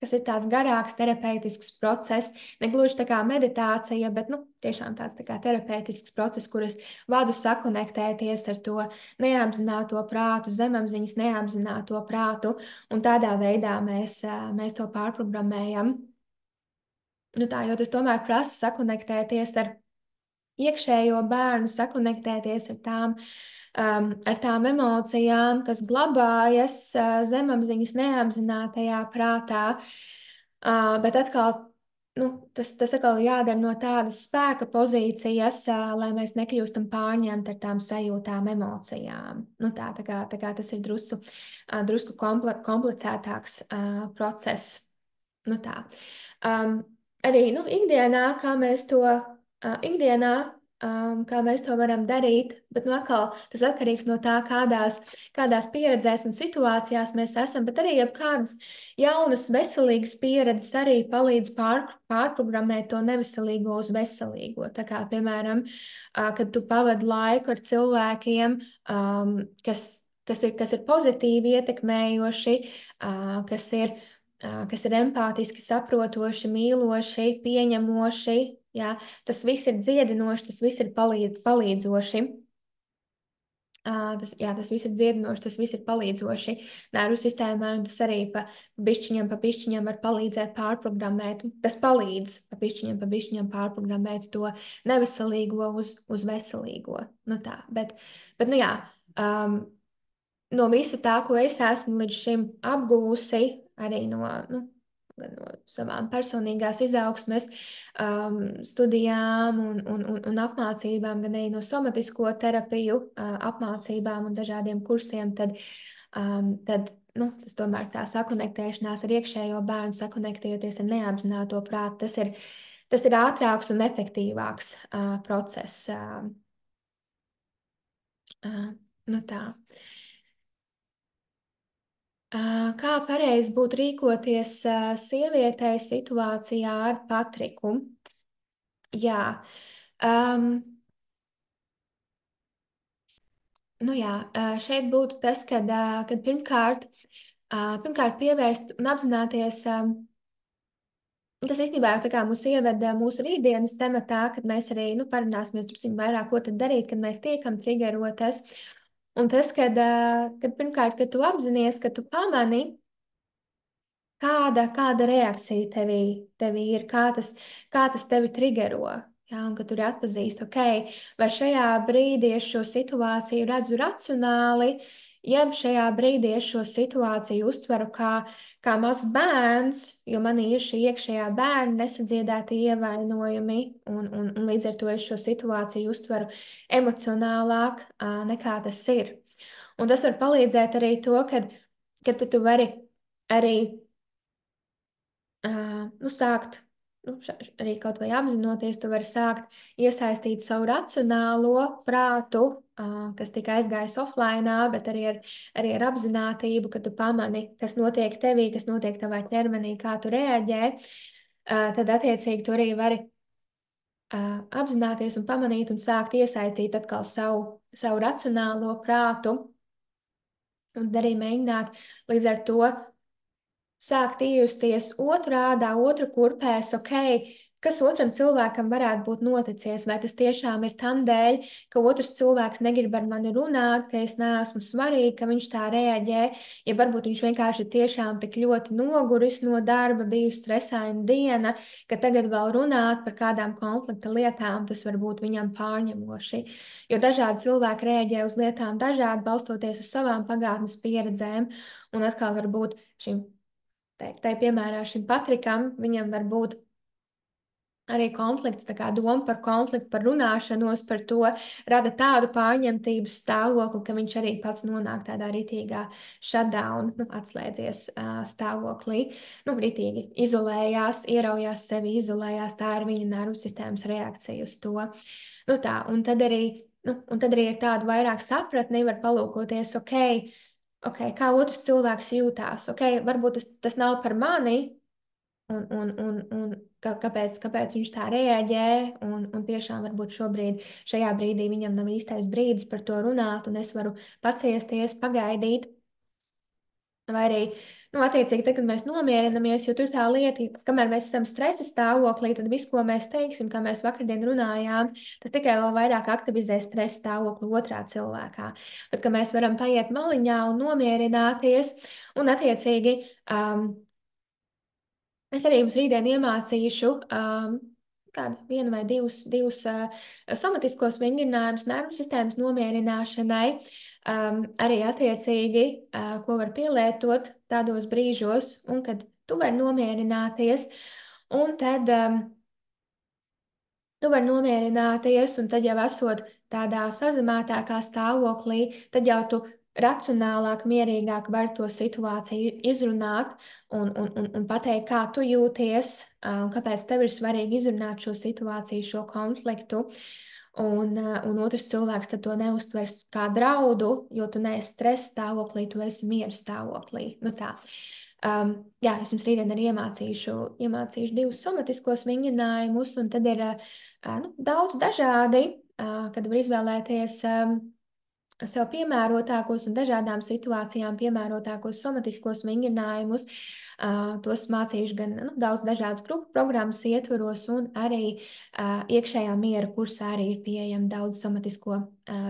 kas ir tāds garāks terapeitisks process, ne gluži tā kā meditācija, bet nu, tiešām tāds tā kā terapeitisks process, kur es vadu sakonektēties ar to neapzināto prātu, zemapziņas neapzināto prātu, un tādā veidā mēs to pārprogrammējam. Nu tā, jo tas tomēr prasa sakonektēties ar iekšējo bērnu, sakonektēties ar tām emocijām, kas glabājas zemapziņas neapzinātajā prātā. Bet atkal, nu, tas atkal jādara no tādas spēka pozīcijas, lai mēs nekļūstam pārņemti ar tām sajūtām, emocijām. Nu, tā kā tas ir drusku komplicētāks process. Nu, tā. Arī nu, ikdienā, kā mēs to varam darīt, bet nu, atkal tas atkarīgs no tā, kādās pieredzēs un situācijās mēs esam, bet arī kādas jaunas veselīgas pieredzes arī palīdz pārprogrammēt to neveselīgo uz veselīgo. Tā kā, piemēram, kad tu pavadi laiku ar cilvēkiem, kas ir pozitīvi ietekmējoši, kas ir empātiski, saprotoši, mīloši, pieņemoši. Jā, tas viss ir dziedinoši, tas viss ir palīdzoši. Tas viss ir dziedinoši, tas viss ir palīdzoši nervu sistēmai, un tas arī pa bišķiņam var palīdzēt pārprogrammēt. Tas palīdz pa bišķiņam pārprogrammēt to neveselīgo uz veselīgo. Nu tā, bet nu jā, no visa tā, ko es esmu līdz šim apguvusi, arī nu, gan no savām personīgās izaugsmes studijām un apmācībām, gan arī no somatisko terapiju apmācībām un dažādiem kursiem, tad nu, tas tomēr tā sakonektēšanās ar iekšējo bērnu, sakonektējoties ar neapzināto prātu, tas ir ātrāks un efektīvāks process. Nu tā. Kā pareizi būtu rīkoties sievietei situācijā ar Patriku? Jā, um, nu jā, šeit būtu tas, kad pirmkārt pievērst un apzināties, tas īstenībā jau tā kā mūs ieveda mūsu rītdienas tematā, kad mēs arī, nu, parunāsimies drusku vairāk, ko tad darīt, kad mēs tiekam trigerotas. Un tas, kad pirmkārt, kad tu apzinājies, ka tu pamani, kāda reakcija tevī ir, kā tas tevi trigero. Jā, un ka tur atpazīst, ok, vai šajā brīdī es šo situāciju redzu racionāli, jeb šajā brīdī es šo situāciju uztveru kā mazs bērns, jo manī ir šī iekšējā bērna nesadziedēti ievainojumi, un līdz ar to es šo situāciju uztveru emocionālāk nekā tas ir. Un tas var palīdzēt arī to, kad tu vari arī nu, sākt, arī kaut vai apzinoties, tu vari sākt iesaistīt savu racionālo prātu, kas tika aizgājis offline, bet arī ar apzinātību, ka tu pamani, kas notiek tevī, kas notiek tavā ķermenī, kā tu reaģē, tad attiecīgi tu arī vari apzināties un pamanīt un sākt iesaistīt atkal savu racionālo prātu un arī mēģināt līdz ar to sākt iejusties otrādā, otru kurpēs, ok, kas otram cilvēkam varētu būt noticies, vai tas tiešām ir tam dēļ, ka otrs cilvēks negrib ar mani runāt, ka es neesmu svarīga, ka viņš tā reaģē, ja varbūt viņš vienkārši tiešām tik ļoti noguris no darba, bijusi stresaina diena, ka tagad vēl runāt par kādām konflikta lietām, tas var būt viņam pārņemoši. Jo dažādi cilvēki reaģē uz lietām dažādi, balstoties uz savām pagātnes pieredzēm, un atkal varbūt šim tai piemērā šim Patrikam, viņam var būt arī konflikts, tā kā doma par konfliktu, par runāšanos, par to rada tādu pārņemtības stāvokli, ka viņš arī pats nonāk tādā ritīgā shutdown, atslēdzies stāvoklī, ritīgi izolējās, ieraujās sevi, izolējās, tā ir viņa nervu sistēmas reakcija uz to. Tā, un tad arī ir tāda vairāk sapratni, var palūkoties, ok, kā otrs cilvēks jūtās, ok, varbūt tas nav par mani, un kāpēc viņš tā reaģē, un tiešām varbūt šajā brīdī viņam nav īstais brīdis par to runāt, un es varu paciesties, pagaidīt. Vai arī, attiecīgi, tad, kad mēs nomierinamies, jo tur tā lieta, kamēr mēs esam stresa stāvoklī, tad viss, ko mēs teiksim, kā mēs vakardien runājām, tas tikai vēl vairāk aktivizē stresa stāvokli otrā cilvēkā. Bet, ka mēs varam paiet maliņā un nomierināties, un attiecīgi, es arī jums rītdien iemācīšu kādu vienu vai divus somatiskos vingrinājumus nervu sistēmas nomierināšanai, arī attiecīgi, ko var pielietot tādos brīžos, un kad tu vari nomierināties, un tad tu vari nomierināties, un tad jau esot tādā sazemētākā stāvoklī, tad jau tu racionālāk, mierīgāk vari to situāciju izrunāt un pateikt, kā tu jūties, un kāpēc tev ir svarīgi izrunāt šo situāciju, šo konfliktu. Un otrs cilvēks to neuztvers kā draudu, jo tu neesi stresa stāvoklī, tu esi miera stāvoklī. Tā. Jā, es jums rītdien arī iemācīšu divus somatiskos vingrinājumus, un tad ir daudz dažādi, kad var izvēlēties sev piemērotākos un dažādām situācijām piemērotākos somatiskos vingrinājumus. Tos mācīšu gan daudz dažādas grupu programmas ietvaros, un arī iekšējā miera kursā arī ir pieejama daudz somatisko,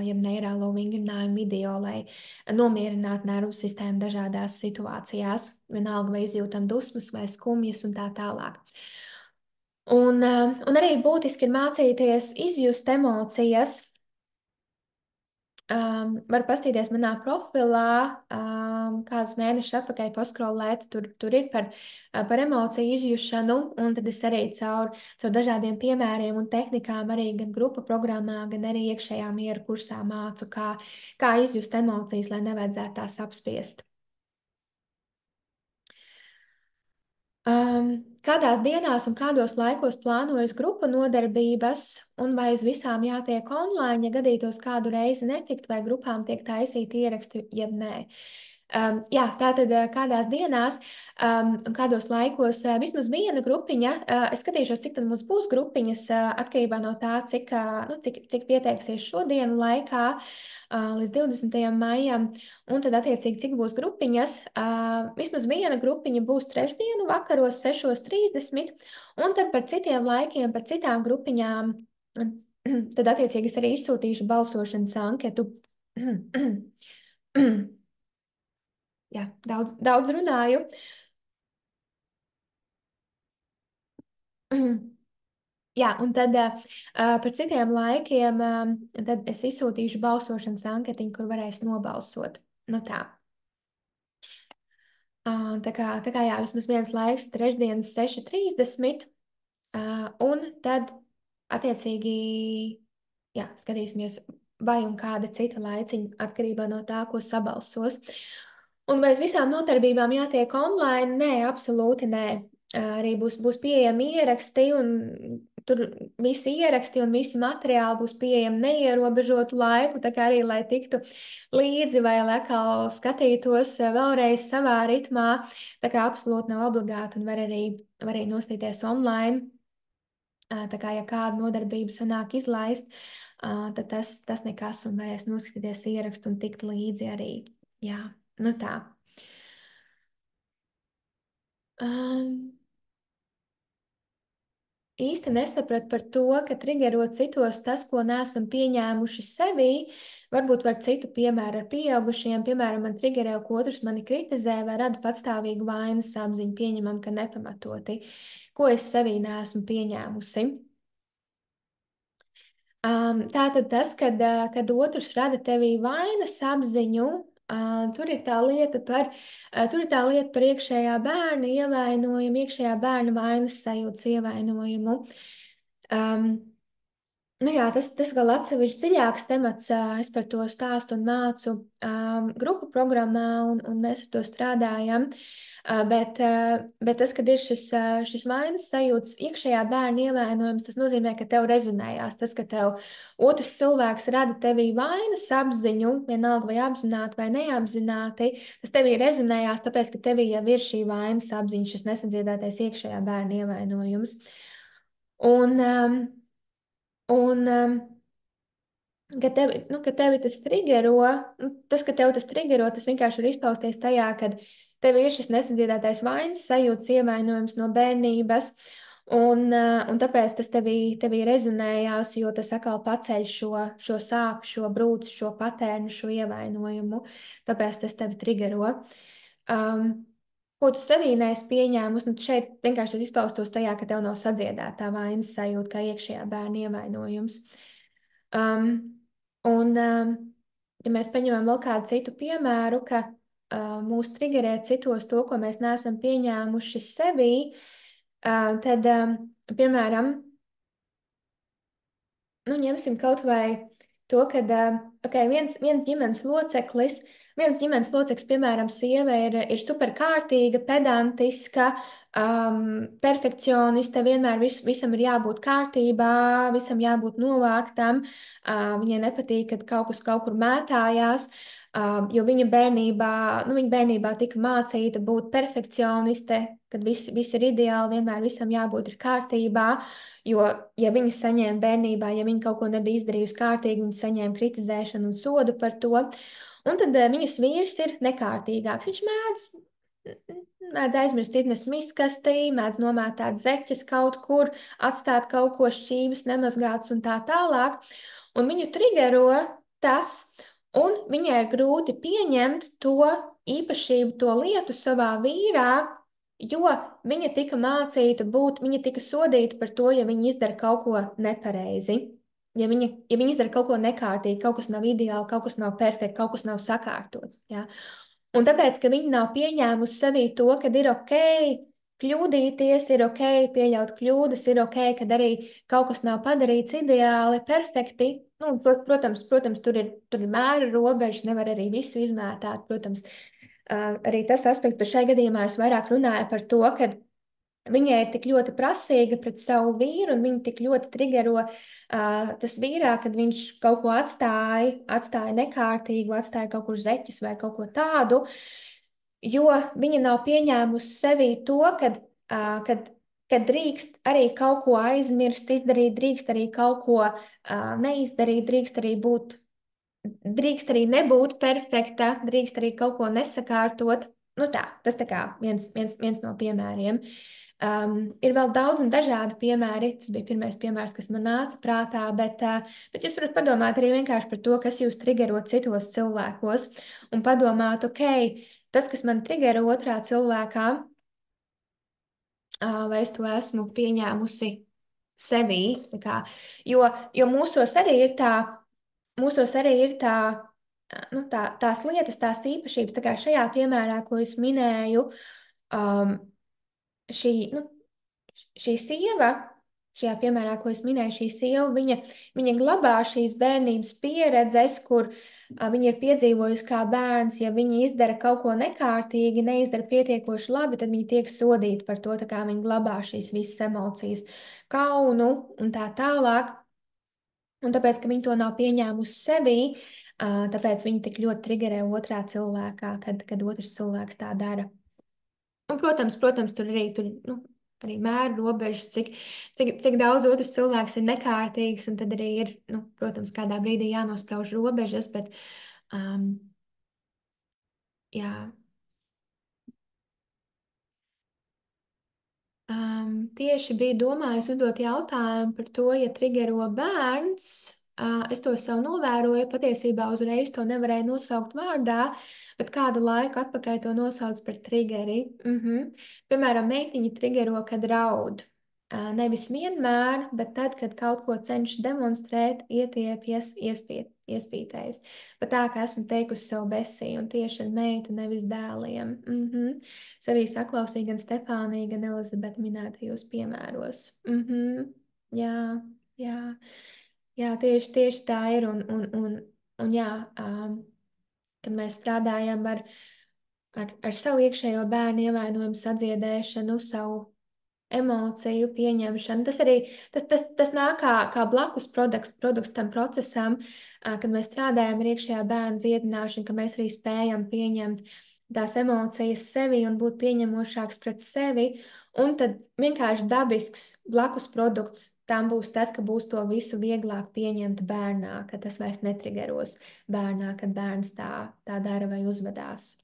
jeb neirālo vingrinājumu video, lai nomierinātu nervu sistēmu dažādās situācijās, vienalga vai izjūtam dusmas vai skumjas un tā tālāk. Un arī būtiski ir mācīties izjust emocijas. Var paskatīties manā profilā, kādus mēnešus atpakaļ paskrolēt, tur ir par emociju izjušanu, un tad es arī caur dažādiem piemēriem un tehnikām arī gan grupa programmā, gan arī iekšējā miera kursā mācu, kā izjust emocijas, lai nevajadzētu tās apspiest. Kādās dienās un kādos laikos plānojas grupu nodarbības, un vai uz visām jātiek online, ja gadītos kādu reizi netikt, vai grupām tiek taisīti ieraksti, jeb nē? Jā, tātad kādās dienās un kādos laikos vismaz viena grupiņa, es skatīšos, cik tad mums būs grupiņas atkarībā no tā, cik pieteiksies šodienu laikā līdz 20. maijam, un tad attiecīgi, cik būs grupiņas. Vismaz viena grupiņa būs trešdienu vakaros 6:30, un tad par citiem laikiem, par citām grupiņām, tad attiecīgi es arī izsūtīšu balsošanas anketu Jā, daudz runāju. Jā, un tad par citiem laikiem tad es izsūtīšu balsošanas anketiņu, kur varēs nobalsot. Nu tā. Tā kā jā, vismaz viens laiks, trešdienas 6:30. Un tad, attiecīgi, jā, skatīsimies, vai un kāda cita laiciņa atkarībā no tā, ko sabalsos. Un vai uz visām nodarbībām jātiek online? Nē, absolūti nē. Arī būs pieejami ieraksti, un tur visi ieraksti un visi materiāli būs pieejami neierobežotu laiku, tā kā arī, lai tiktu līdzi vai lai atkal skatītos vēlreiz savā ritmā, tā kā absolūti nav obligāti un var arī nostīties online. Tā kā, ja kāda nodarbība sanāk izlaist, tad tas nekas un varēs noskatīties ierakstu un tikt līdzi arī. Jā, nu tā. Īsti nesapratu par to, ka triggerot citos tas, ko neesam pieņēmuši sevī, varbūt var citu piemēru ar pieaugušiem. Piemēram, man triggerē, ko otrs mani kritizē vai rada patstāvīgu vainas apziņu, pieņemam, ka nepamatoti, ko es sevī neesmu pieņēmusi. Tātad tas, kad otrs rada tevī vainas apziņu, tur ir tā lieta par iekšējā bērna ievainojumu, iekšējā bērna vainas sajūtas ievainojumu. Nu jā, tas vēl atsevišķi dziļāks temats. Es par to stāstu un mācu grupu programmā, un mēs ar to strādājam. Bet tas, kad ir šis vainas sajūtas, iekšējā bērna ievainojums, tas nozīmē, ka tev rezonējās. Tas, ka tev otrs cilvēks rada tevī vainas apziņu, vienalga vai apzināti vai neapzināti, tas tevī rezonējās, tāpēc, ka tevī jau ir šī vainas apziņa, šis nesadziedētais iekšējā bērna ievainojums. Un ka tevi tas triggero, ka tev tas triggero, tas vienkārši var izpausties tajā, ka tev ir šis nesadziedētais vainas sajūtas ievainojums no bērnības, un tāpēc tas tevī rezonējās, jo tas atkal paceļ šo sāpju, šo brūci, šo patērnu, šo ievainojumu, tāpēc tas tevi triggero. Ko tu sevī neesi pieņēmusi, nu šeit vienkārši tas izpaustos tajā, ka tev nav sadziedētā vainas sajūta, kā iekšējā bērna ievainojums. Ja mēs paņemam vēl kādu citu piemēru, ka mūs triggerē citos to, ko mēs neesam pieņēmuši sevī, tad, piemēram, ņemsim kaut vai to, ka viens ģimenes loceklis, piemēram, sieva ir superkārtīga, pedantiska, perfekcioniste, vienmēr visam ir jābūt kārtībā, visam jābūt novāktam. Viņai nepatīk, kad kaut kas kaut kur mētājās, jo viņa bērnībā tika mācīta būt perfekcioniste, kad viss ir ideāli, vienmēr visam jābūt ir kārtībā. Jo, ja viņa saņēma bērnībā, ja viņa kaut ko nebija izdarījusi kārtīgi, viņa saņēma kritizēšanu un sodu par to. Un tad viņas vīrs ir nekārtīgāks. Viņš mēdz aizmirst itnes miskastī, mēdz nomētāt zeķes kaut kur, atstāt kaut ko šķīvis, nemazgāts un tā tālāk. Un viņu triggero tas, un viņai ir grūti pieņemt to īpašību, to lietu savā vīrā, jo viņa tika mācīta viņa tika sodīta par to, ja viņa izdara kaut ko nepareizi. Ja viņa izdara kaut ko nekārtīgi, kaut kas nav ideāli, kaut kas nav perfekts, kaut kas nav sakārtots. Ja? Un tāpēc, ka viņa nav pieņēmusi sevī to, ka ir ok kļūdīties, ir ok pieļaut kļūdas, ir ok, kad arī kaut kas nav padarīts ideāli, perfekti. Protams, tur ir mēra robežas, nevar arī visu izmētāt, protams. Arī tas aspekts, bet šajā gadījumā es vairāk runāju par to, ka viņai ir tik ļoti prasīga pret savu vīru, un viņa tik ļoti triggero tas vīrā, kad viņš kaut ko atstāja nekārtīgu, atstāja kaut kur zeķes vai kaut ko tādu, jo viņa nav pieņēmusi sevī to, kad drīkst arī kaut ko aizmirst, izdarīt, drīkst arī kaut ko neizdarīt, drīkst arī nebūt perfekta, drīkst arī kaut ko nesakārtot. Nu tā, tas tā kā viens no piemēriem. Ir vēl daudz un dažādi piemēri. Tas bija pirmais piemērs, kas man nāca prātā, bet jūs varat padomāt arī vienkārši par to, kas jūs trigero citos cilvēkos, un padomāt, ok, tas, kas man trigero otrā cilvēkā, vai es to esmu pieņēmusi sevī. Tā kā, jo mūsos arī ir nu, tās lietas, tās īpašības, tā kā šajā piemērā, ko es minēju, um, nu, šī sieva, šajā piemērā, ko es minēju, šī sieva, viņa glabā šīs bērnības pieredzes, kur viņa ir piedzīvojusi kā bērns, ja viņa izdara kaut ko nekārtīgi, neizdara pietiekoši labi, tad viņa tiek sodīta par to, tā kā viņa glabā šīs visas emocijas, kaunu un tā tālāk. Un tāpēc, ka viņa to nav pieņēmusi sevī, tāpēc viņa tik ļoti triggerē otrā cilvēkā, kad otrs cilvēks tā dara. Un, protams, nu, arī mēra robežas, cik daudz otrs cilvēks ir nekārtīgs, un tad arī ir, nu, protams, kādā brīdī jānosprauž robežas, bet um, jā. Tieši biju domājusi uzdot jautājumu par to, ja triggero bērns. Es to sev novēroju, patiesībā uzreiz to nevarēju nosaukt vārdā, bet kādu laiku atpakaļ to nosauc par triggeri. Piemēram, meitiņa triggero, kad raud. Nevis vienmēr, bet tad, kad kaut ko cenšas demonstrēt, ietiepjas, iespītējas. Pat tā, kā esmu teikusi sev besī, un tieši ar meitu, nevis dēliem. Sevī saklausīja gan Stefānija, gan Elizabete minētajos piemēros. Jā, jā, jā, tieši tā ir. Un jā, kad mēs strādājam ar savu iekšējo bērnu ievainojumu sadziedēšanu, savu emociju pieņemšanu. Tas nāk kā blakus produkts tam procesam, kad mēs strādājam ar iekšējā bērna dziedināšanu, ka mēs arī spējam pieņemt tās emocijas sevi un būt pieņemošāks pret sevi. Un tad vienkārši dabisks blakus produkts tam būs tas, ka būs to visu vieglāk pieņemt bērnā, ka tas vairs netrigeros bērnā, kad bērns tā dara vai uzvedās.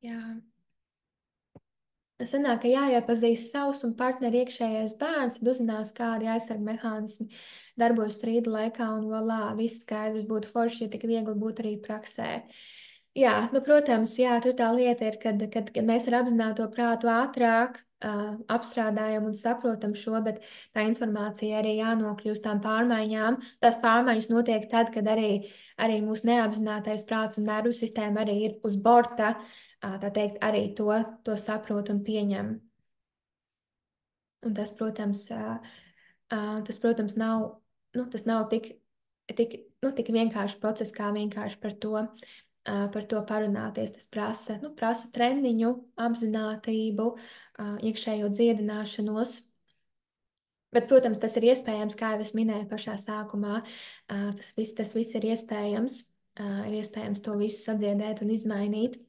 Jā. Sanāk, ka jāiepazīst savs un partneri iekšējais bērns, tad uzzinās, kādi aizsarga mehānismi darbojas strīda laikā, un volā, viss skaidrs būtu forši, ja tik viegli būtu arī praksē. Jā, nu, protams, jā, tur tā lieta ir, kad mēs ar apzināto prātu ātrāk apstrādājam un saprotam šo, bet tā informācija arī jānokļūst tām pārmaiņām. Tās pārmaiņas notiek tad, kad arī mūsu neapzinātais prāts un nervu sistēma arī ir uz borta, tā teikt, arī to saprot un pieņem. Un tas, protams, nav, nu, tas nav tik vienkārši process, kā vienkārši par to parunāties. Tas prasa treniņu, apzinātību, iekšējo dziedināšanos. Bet, protams, tas ir iespējams, kā jau es minēju pašā sākumā. Tas viss ir iespējams. Ir iespējams to visu sadziedēt un izmainīt.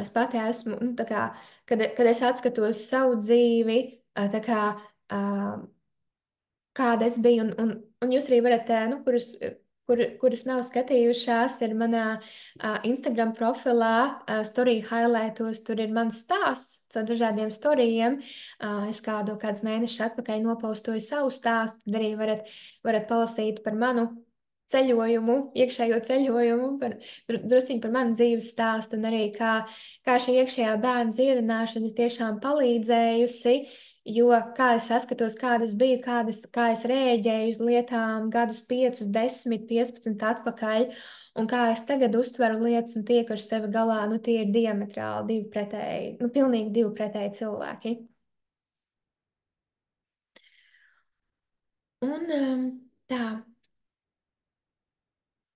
Es pati esmu, nu, tā kā, kad es atskatos savu dzīvi, tā kā, kāda es biju, un jūs arī varat, nu, kuras nav skatījušās, ir manā Instagram profilā, story highlightos, tur ir mans stāsts caur dažādiem storijiem. Es kādus mēnešus atpakaļ nopaustoju savu stāstu, tad arī varat palasīt par manu ceļojumu, iekšējo ceļojumu, drusciņu par manu dzīves stāstu, un arī kā šī iekšējā bērna dziedināšana ir tiešām palīdzējusi, jo kā es saskatos, kāda es biju, kā es rēģēju uz lietām gadus 5, 10, 15 atpakaļ, un kā es tagad uztveru lietas un tieku ar sevi galā, nu tie ir diametrāli divi pretēji, nu pilnīgi divi pretēji cilvēki. Un tā.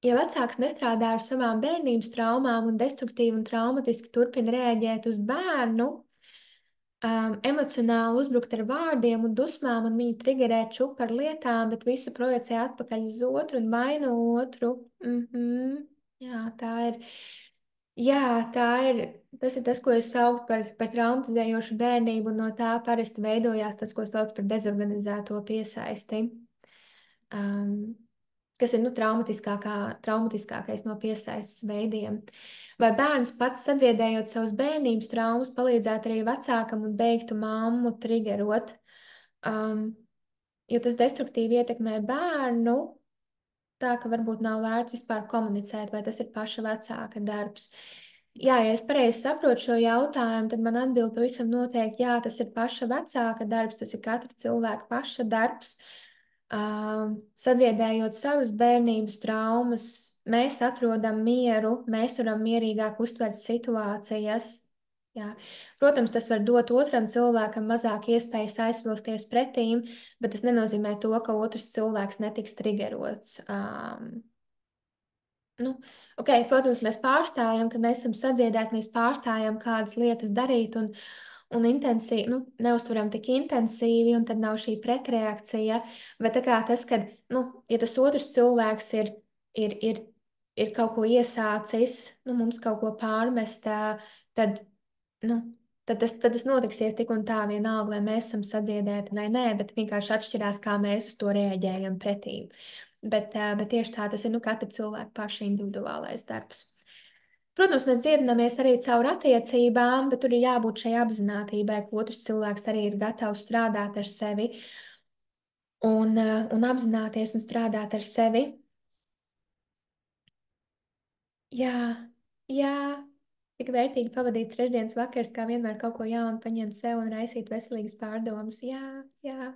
Ja vecāks nestrādā ar savām bērnības traumām un destruktīvi un traumatiski turpina rēģēt uz bērnu, emocionāli uzbrukt ar vārdiem un dusmām un viņu triggerēt čup ar lietām, bet visu projicē atpakaļ uz otru un vaino otru. Jā, tā ir. Jā, tas ir tas, ko es saucu par traumatizējošu bērnību, un no tā parasti veidojās tas, ko sauc par dezorganizēto piesaisti. Um, kas ir traumatiskākais no piesaistes veidiem. Vai bērns pats sadziedējot savus bērnības traumas, palīdzētu arī vecākam un beigtu mammu triggerot, um, jo tas destruktīvi ietekmē bērnu, tā ka varbūt nav vērts vispār komunicēt, vai tas ir paša vecāka darbs. Jā, ja es pareizi saprotu šo jautājumu, tad man atbild pavisam noteikti, jā, tas ir paša vecāka darbs, tas ir katra cilvēka paša darbs. Sadziedējot savas bērnības traumas, mēs atrodam mieru, mēs varam mierīgāk uztvert situācijas. Jā. Protams, tas var dot otram cilvēkam mazāk iespējas aizvilsties pretīm, bet tas nenozīmē to, ka otrs cilvēks netiks triggerots. Nu, okay, protams, mēs pārstājam, kad mēs esam sadziedēti, mēs pārstājam kādas lietas darīt un intensīvi, nu, neuztveram tik intensīvi, un tad nav šī pretreakcija. Bet tā kā tas, ka, nu, ja tas otrs cilvēks ir, ir, ir kaut ko iesācis, nu, mums kaut ko pārmest, tad, nu, tad tas notiksies tik un tā vienalga, vai mēs esam sadziedēti vai nē, bet vienkārši atšķirās, kā mēs uz to reaģējam pretī. Bet tieši tā tas ir katra cilvēka paša individuālais darbs. Protams, mēs dziedinamies arī caur attiecībām, bet tur ir jābūt šai apzinātībai, ka otrs cilvēks arī ir gatavs strādāt ar sevi un apzināties un strādāt ar sevi. Jā, jā, tik vērtīgi pavadīt trešdienas vakars, kā vienmēr kaut ko jaunu paņemt sev un raisīt veselīgas pārdomas. Jā, jā.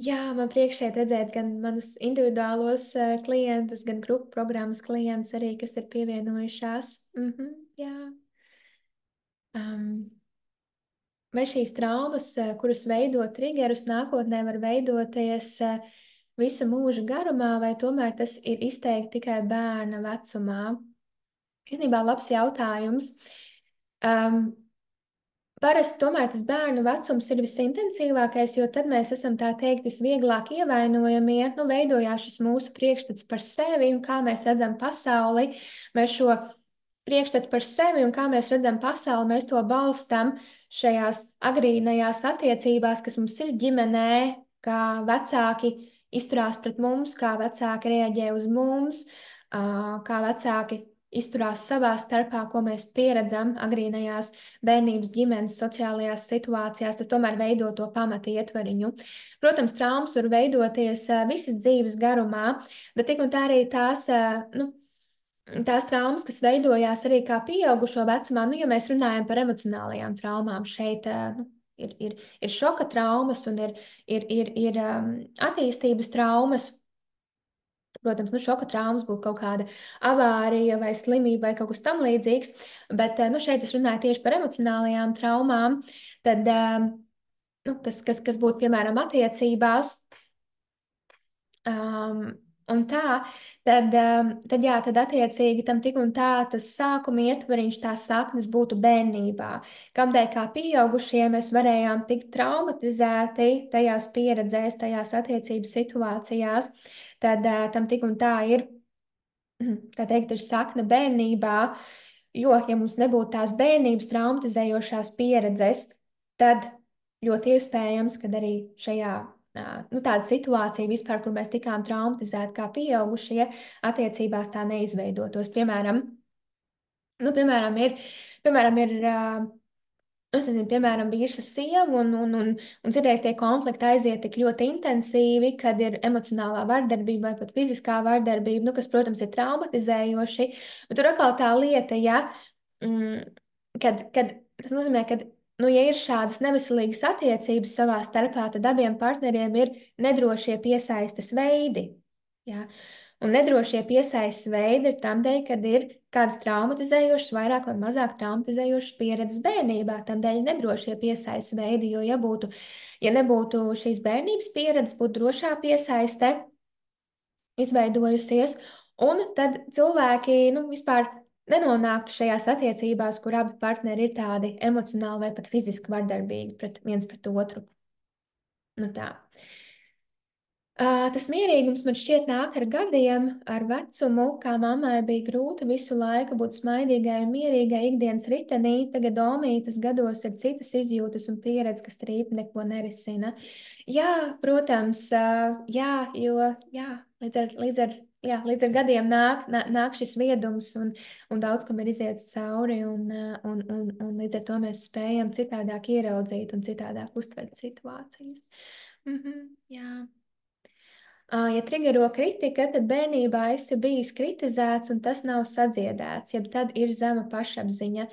Jā, man prieks šeit redzēt gan manus individuālos klientus, gan grupu programmas klientus arī, kas ir pievienojušās. Jā. Um, vai šīs traumas, kuras veido triggerus, nākotnē var veidoties visu mūžu garumā, vai tomēr tas ir izteikti tikai bērna vecumā? Īstenībā labs jautājums. Parasti tomēr tas bērnu vecums ir visintensīvākais, jo tad mēs esam tā teikt visvieglāk ievainojamie, nu, veidojās šis mūsu priekšstats par sevi un kā mēs redzam pasauli. Mēs šo priekšstatu par sevi un kā mēs redzam pasauli, mēs to balstam šajās agrīnajās attiecībās, kas mums ir ģimenē, kā vecāki izturās pret mums, kā vecāki reaģē uz mums, kā vecāki izturās savā starpā, ko mēs pieredzam agrīnajās bērnības ģimenes sociālajās situācijās, tas tomēr veido to pamata ietvariņu. Protams, traumas var veidoties visas dzīves garumā, bet tik un tā arī tās traumas, kas veidojās arī kā pieaugušo vecumā, nu, ja mēs runājam par emocionālajām traumām, šeit ir šoka traumas un ir attīstības traumas. Protams, šoka traumas būtu kaut kāda avārija vai slimība vai kaut kas tam līdzīgs, bet šeit es runāju tieši par emocionālajām traumām, tad, kas būtu, piemēram, attiecībās. Un tā, tad attiecīgi tam tik un tā tas sākuma ietvariņš, tās saknes būtu bērnībā. Kamdēļ kā pieaugušie mēs varējām tikt traumatizēti tajās pieredzēs, tajās attiecību situācijās, tad tam tik un tā ir, tā teikt, ir sakne bērnībā, jo, ja mums nebūtu tās bērnības traumatizējošās pieredzes, tad ļoti iespējams, ka arī šajā tāda situācija vispār, kur mēs tikām traumatizēti kā pieaugušie, attiecībās tā neizveidotos. Piemēram, es nezinu, piemēram, bijuša sieva un citreiz tie konflikti aiziet tik ļoti intensīvi, kad ir emocionālā vardarbība vai pat fiziskā vardarbība, kas, protams, ir traumatizējoši. Bet tur atkal tā lieta, ja, kad tas nozīmē, ka ja ir šādas neveselīgas attiecības savā starpā, tad abiem partneriem ir nedrošie piesaistes veidi. Jā. Un nedrošie piesaistes veidi ir tādēļ, kad ir kādas traumatizējošas, vairāk vai mazāk traumatizējošas pieredzes bērnībā. Tādēļ nedrošie piesaistes veidi, jo ja nebūtu šīs bērnības pieredzes, būtu drošā piesaiste izveidojusies, un tad cilvēki vispār nenonāktu šajās attiecībās, kur abi partneri ir tādi emocionāli vai pat fiziski vardarbīgi viens pret otru. Nu tā. Tas mierīgums man šķiet nāk ar gadiem, ar vecumu, kā mammai bija grūti visu laiku būt smaidīgai un mierīgai ikdienas ritenī. Tagad Omītas gados ir citas izjūtas un pieredze, kas strīpi neko nerisina. Jā, protams, jā, jo jā, līdz ar gadiem nāk šis viedums un daudz kam ir iziet cauri, un līdz ar to mēs spējam citādāk ieraudzīt un citādāk uztvert situācijas. Jā. Ja triggero kritika, tad bērnībā esi bijis kritizēts un tas nav sadziedēts, jeb tad ir zema pašapziņa.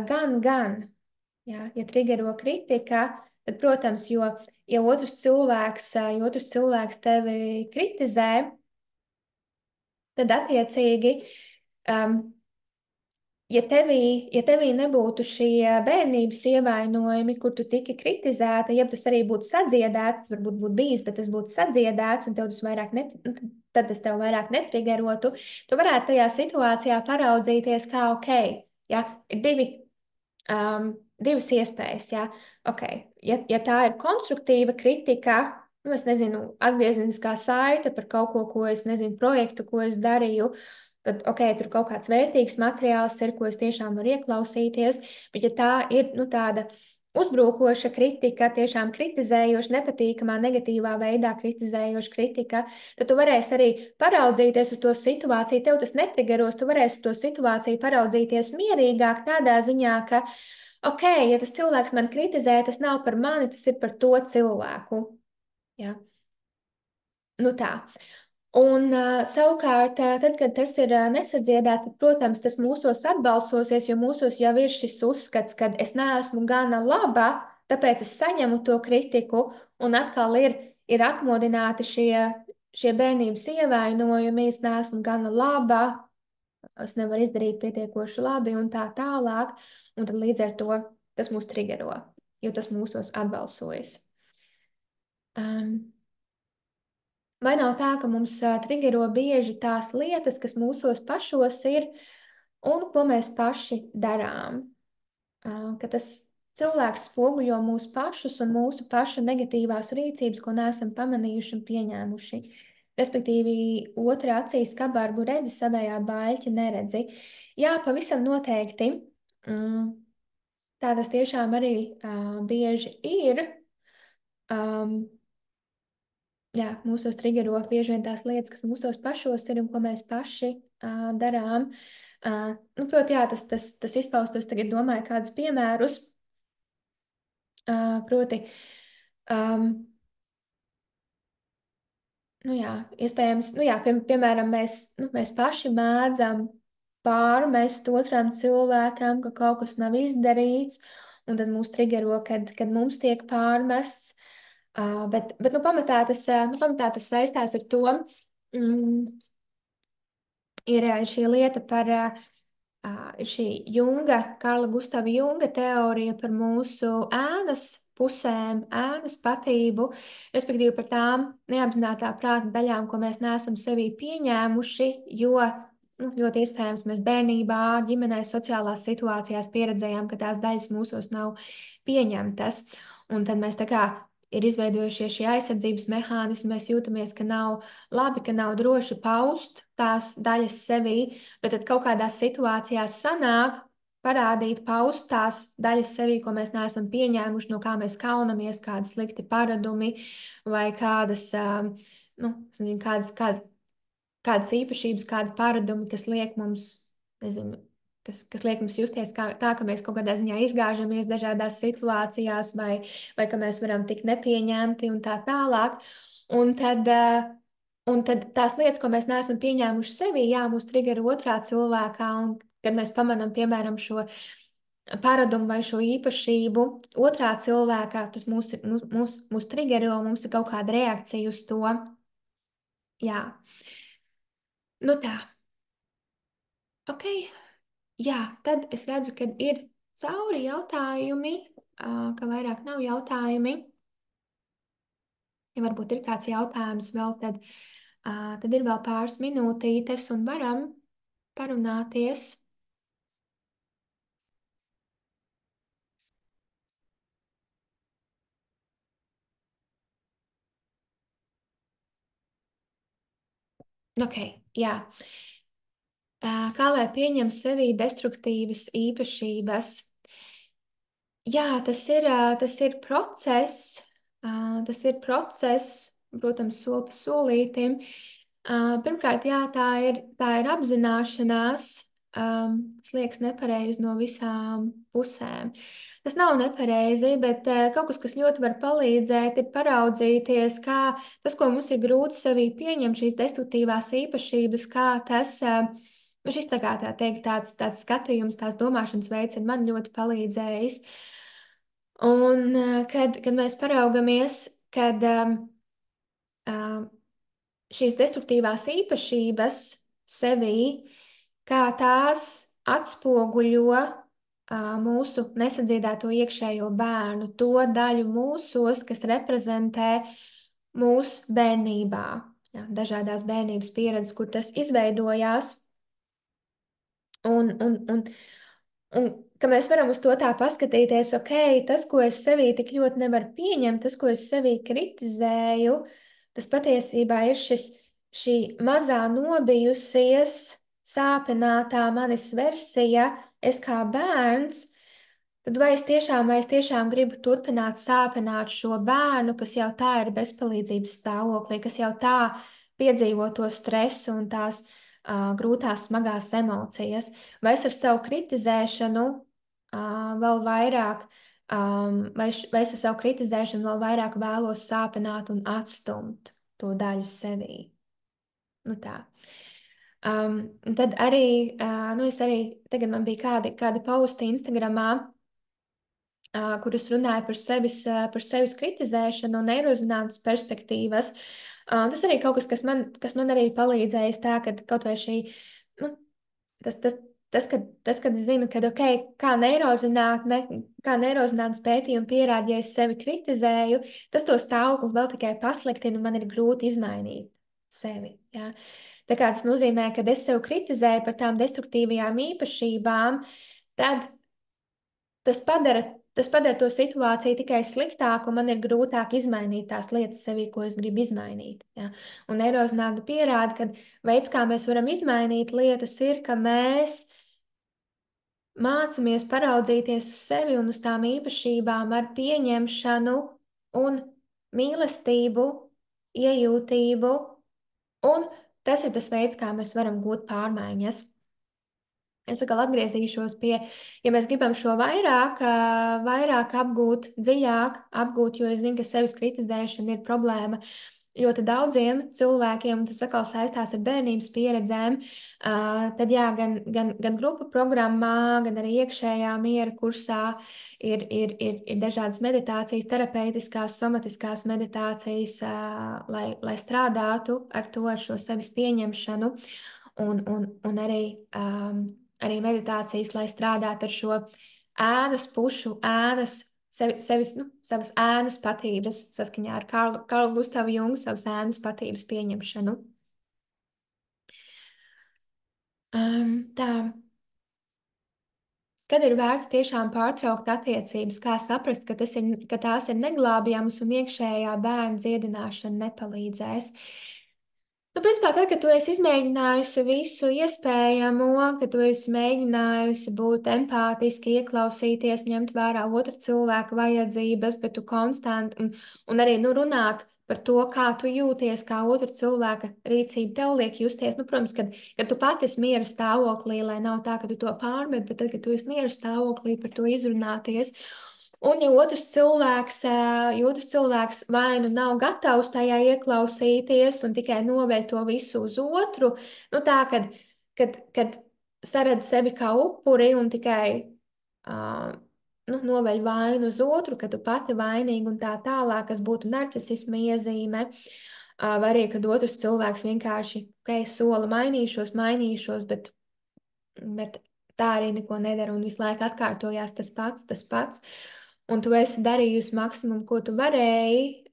Gan. Jā, ja triggero kritika, tad, protams, ja otrs cilvēks tevi kritizē, tad attiecīgi um, ja tevī nebūtu šie bērnības ievainojumi, kur tu tiki kritizēta, ja tas arī būtu sadziedēts, tas varbūt būtu bijis, bet tas būtu sadziedēts, un tev tas vairāk tad tas tev vairāk netrigerotu, tu varētu tajā situācijā paraudzīties kā ok, ja, ir divas iespējas, ja, ok, ja tā ir konstruktīva kritika, nu, es nezinu, atgriezeniskā saite par kaut ko, ko es nezinu, projektu, ko es darīju, tad, ok, tur kaut kāds vērtīgs materiāls ir, ko es tiešām varu ieklausīties, bet ja tā ir, nu, tāda uzbrukoša kritika, tiešām kritizējoša, nepatīkamā, negatīvā veidā kritizējoša kritika, tad tu varēsi arī paraudzīties uz to situāciju, tev tas netrigeros, tu varēsi uz to situāciju paraudzīties mierīgāk tādā ziņā, ka, ok, ja tas cilvēks man kritizē, tas nav par mani, tas ir par to cilvēku. Ja? Nu tā. Un savukārt, tad, kad tas ir nesadziedēts, tad, protams, tas mūsos atbalsosies, jo mūsos jau ir šis uzskats, ka es neesmu gana laba, tāpēc es saņemu to kritiku, un atkal ir atmodināti šie bērnības ievainojumi, es neesmu gana laba, es nevaru izdarīt pietiekoši labi un tā tālāk, un tad līdz ar to tas mūs trigero, jo tas mūsos atbalsojas. Vai nav tā, ka mums triggero bieži tās lietas, kas mūsos pašos ir un ko mēs paši darām? Ka tas cilvēks spoguļo mūsu pašus un mūsu pašu negatīvās rīcības, ko neesam pamanījuši un pieņēmuši. Respektīvi, otrā acīs kabargu redzi, savējā baļķa neredzi. Jā, pavisam noteikti. Tā tas tiešām arī bieži ir. Jā, mūsos triggero bieži vien tās lietas, kas mūsos pašos ir un ko mēs paši darām. Proti, jā, tas izpaustos, tagad domāju kādus piemērus. Proti, nu jā, iespējams, nu jā, piemēram, mēs paši mēdzam pārmest otram cilvēkam, ka kaut kas nav izdarīts, un tad mūs triggero, kad mums tiek pārmests. Bet pamatā tas saistās ar to, ir šī lieta par šī Karla Gustava Junga teorija par mūsu ēnas pusēm, ēnas patību, respektīvi par tām neapzinātā prāta daļām, ko mēs neesam sevī pieņēmuši, jo ļoti iespējams mēs bērnībā, ģimenē, sociālās situācijās pieredzējām, ka tās daļas mūsos nav pieņemtas. Un tad mēs tā kā ir izveidojušies šie aizsardzības mehānismi, mēs jūtamies, ka nav labi, ka nav droši paust tās daļas sevī, bet tad kaut kādās situācijās sanāk parādīt, paust tās daļas sevī, ko mēs neesam pieņēmuši, no kā mēs kaunamies, kādi slikti paradumi vai kādas, nezinu, kādas īpašības, kādi paradumi, kas liek mums, nezinu, kas liek mums justies tā, ka mēs kaut kādā ziņā izgāžamies dažādās situācijās, vai ka mēs varam tikt nepieņemti un tā tālāk. Un tad tās lietas, ko mēs neesam pieņēmuši sevī, jā, mūs triggera otrā cilvēkā, un kad mēs pamanām, piemēram, šo paradumu vai šo īpašību otrā cilvēkā, tas mūs triggero, mums ir kaut kāda reakcija uz to. Jā, nu tā, ok. Jā, tad es redzu, ka ir cauri jautājumi, ka vairāk nav jautājumi. Ja varbūt ir kāds jautājums vēl, tad ir vēl pāris minūtītes un varam parunāties. Ok, jā. Kā lai pieņem sevī destruktīvas īpašības? Jā, tas ir process. Tas ir process, protams, soli pa solītim. Pirmkārt, jā, tā ir apzināšanās. Tas liekas nepareizi no visām pusēm. Tas nav nepareizi, bet kaut kas, kas ļoti var palīdzēt, ir paraudzīties, kā tas, ko mums ir grūti sevī pieņemt, šīs destruktīvās īpašības, kā tas, nu, šis tā teikt, tāds skatījums, tās domāšanas veids ir man ļoti palīdzējis. Un, kad mēs paraugamies, kad um, šīs destruktīvās īpašības sevī, kā tās atspoguļo mūsu nesadziedēto iekšējo bērnu, to daļu mūsos, kas reprezentē mūsu bērnībā. Jā, dažādās bērnības pieredzes, kur tas izveidojās. Un ka mēs varam uz to tā paskatīties, ok, tas, ko es sevī tik ļoti nevaru pieņemt, tas, ko es sevī kritizēju, tas patiesībā ir šī mazā nobijusies, sāpinātā manis versija, es kā bērns. Tad vai es tiešām gribu turpināt sāpināt šo bērnu, kas jau tā ir bezpalīdzības stāvoklī, kas jau tā piedzīvo to stresu un tās grūtās, smagās emocijas, vai es ar savu kritizēšanu vēl vairāk, vai es ar savu kritizēšanu vēl vairāk vēlos sāpināt un atstumt to daļu sevī. Nu tā. Un tad arī, nu es arī, tagad man bija kādi pausti Instagramā, kurus runāja par sevis kritizēšanu un eirozinātas perspektīvas. Tas arī kaut kas, kas man arī palīdzējis tā, ka kaut vai šī, nu, tas, tas, kad es zinu, ka, ok, kā neirozinātnes pētījumi pierāda, ja es sevi kritizēju, tas to stāvokli vēl tikai pasliktina un man ir grūti izmainīt sevi. Ja? Tā kā tas nozīmē, ka es sev kritizēju par tām destruktīvajām īpašībām, tad tas padara to situāciju tikai sliktāku, un man ir grūtāk izmainīt tās lietas sevī, ko es gribu izmainīt. Ja? Un eirozinātne pierāda, ka veids, kā mēs varam izmainīt lietas, ir, ka mēs mācāmies paraudzīties uz sevi un uz tām īpašībām ar pieņemšanu un mīlestību, iejūtību, un tas ir tas veids, kā mēs varam gūt pārmaiņas. Es atkal atgriezīšos pie, ja mēs gribam šo vairāk apgūt, dziļāk apgūt, jo es zinu, ka sevis kritizēšana ir problēma ļoti daudziem cilvēkiem, un tas atkal saistās ar bērnības pieredzēm. Tad jā, gan grupu programmā, gan arī iekšējā miera kursā ir dažādas meditācijas, terapeitiskās, somatiskās meditācijas, lai strādātu ar to, ar šo sevis pieņemšanu, un arī meditācijas, lai strādātu ar šo ēnas pušu, savas ēnas patības, saskaņā ar Karlu Gustavu Jungu, savas ēnas patības pieņemšanu. Tā. Kad ir vērts tiešām pārtraukt attiecības, kā saprast, ka tās ir neglābjamas un iekšējā bērna dziedināšana nepalīdzēs? Nu, principā, tad, kad tu esi izmēģinājusi visu iespējamo, ka tu esi mēģinājusi būt empātiski, ieklausīties, ņemt vērā otra cilvēka vajadzības, bet tu konstanti un arī nu, runāt par to, kā tu jūties, kā otra cilvēka rīcība tev liek justies. Nu, protams, kad tu pati esi miera stāvoklī, lai nav tā, ka tu to pārmet, bet tad, kad tu esi miera stāvoklī, par to izrunāties. Un, ja otrs cilvēks vai nu nav gatavs tajā ieklausīties un tikai novērt to visu uz otru, nu tā, kad saredz sevi kā upuri un tikai noveļ vainu uz otru, ka tu pati vainīga un tā tālāk, kas būtu narcisisma iezīme, vai arī, kad otrs cilvēks vienkārši, ok, sola mainīšos, bet tā arī neko nedara un visu laiku atkārtojās tas pats. Un tu esi darījusi maksimumu, ko tu varēji.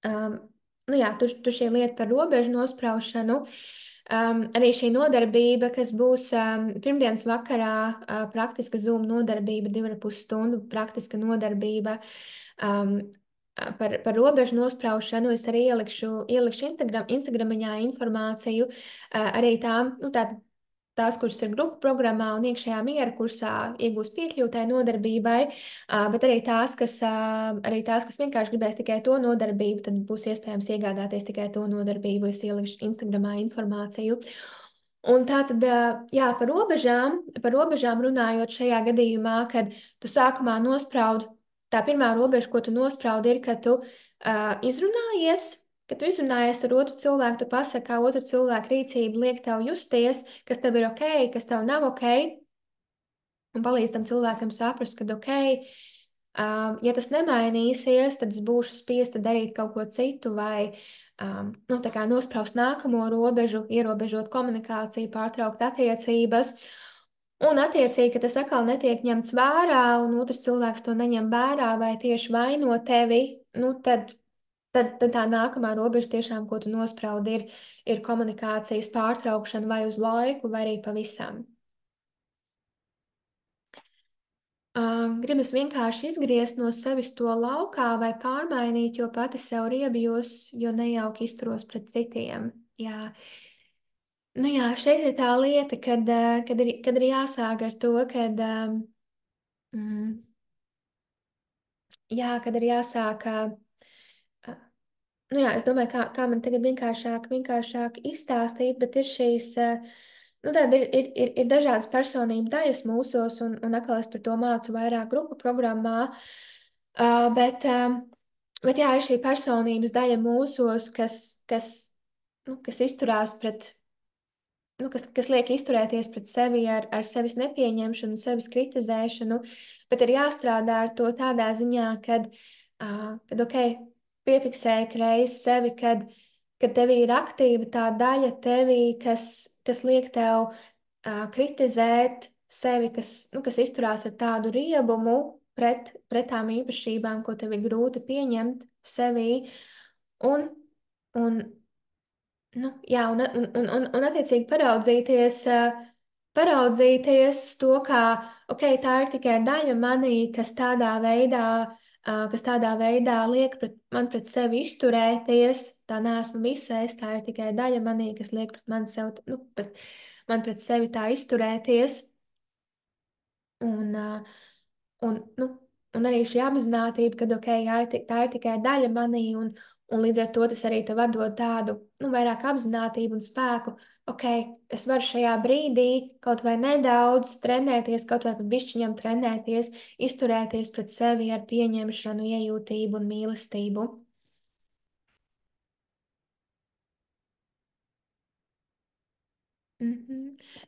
Nu jā, tur šī lieta par robežu nospraušanu. Arī šī nodarbība, kas būs pirmdienas vakarā, praktiska Zoom nodarbība, 2,5 stundu praktiska nodarbība par robežu nospraušanu. Es arī ielikšu Instagramiņā informāciju arī tām, nu, tās, kuras ir grupu programmā un iekšējā miera kursā, iegūs piekļuvi tai nodarbībai, bet arī tās, kas vienkārši gribēs tikai to nodarbību, tad būs iespējams iegādāties tikai to nodarbību. Es ielikšu Instagramā informāciju. Un tā tad, jā, par robežām runājot šajā gadījumā, kad tu sākumā nospraudi, tā pirmā robeža, ko tu nospraudi, ir, ka tu izrunājies. Kad tu izrunājies ar otru cilvēku, tu pasaki, kā otru cilvēku rīcība liek tev justies, kas tev ir ok, kas tev nav ok, un palīdz tam cilvēkam saprast, ka ok, ja tas nemainīsies, tad es būšu spiesta darīt kaut ko citu vai nu, tā kā nospraust nākamo robežu, ierobežot komunikāciju, pārtraukt attiecības. Un attiecīgi, ka tas atkal netiek ņemts vērā, un otrs cilvēks to neņem vērā vai tieši vaino tevi, nu, tad tā nākamā robeža tiešām, ko tu nospraudi, ir komunikācijas pārtraukšana vai uz laiku, vai arī pavisam. Gribas vienkārši izgriezt no sevis to laukā vai pārmainīt, jo pati sev riebjos, jo nejauki izturos pret citiem. Jā. Nu jā, šeit ir tā lieta, kad ir jāsāk ar to, mm, jā, kad ir jāsāk. Nu jā, es domāju, kā man tagad vienkāršāk izstāstīt, bet ir šīs, nu tāda ir dažādas personību daļas mūsos, un atkal es par to mācu vairāk grupu programmā, uh, bet, um, bet jā, ir šī personības daļa mūsos, kas izturās pret, nu, kas liek izturēties pret sevi ar sevis nepieņemšanu, sevis kritizēšanu, bet ir jāstrādā ar to tādā ziņā, kad ok, piefiksēji reiz sevi, kad tevī ir aktīva tā daļa tevī, kas liek tev kritizēt sevi, kas izturās ar tādu riebumu pret tām īpašībām, ko tev ir grūti pieņemt sevī. Un, un Nu, jā, un attiecīgi paraudzīties uz to, kā, ok, tā ir tikai daļa manī, kas tādā veidā liek man pret sevi izturēties. Tā neesmu visa es, tā ir tikai daļa manī, kas liek man pret sevi tā izturēties. Un, nu, un arī šī apzinātība, ka okay, jā, tā ir tikai daļa manī, un līdz ar to tas arī tev dod tādu vairāk apzinātību un spēku. Ok, es varu šajā brīdī kaut vai nedaudz trenēties, kaut vai pa bišķiņam trenēties, izturēties pret sevi ar pieņemšanu, iejūtību un mīlestību.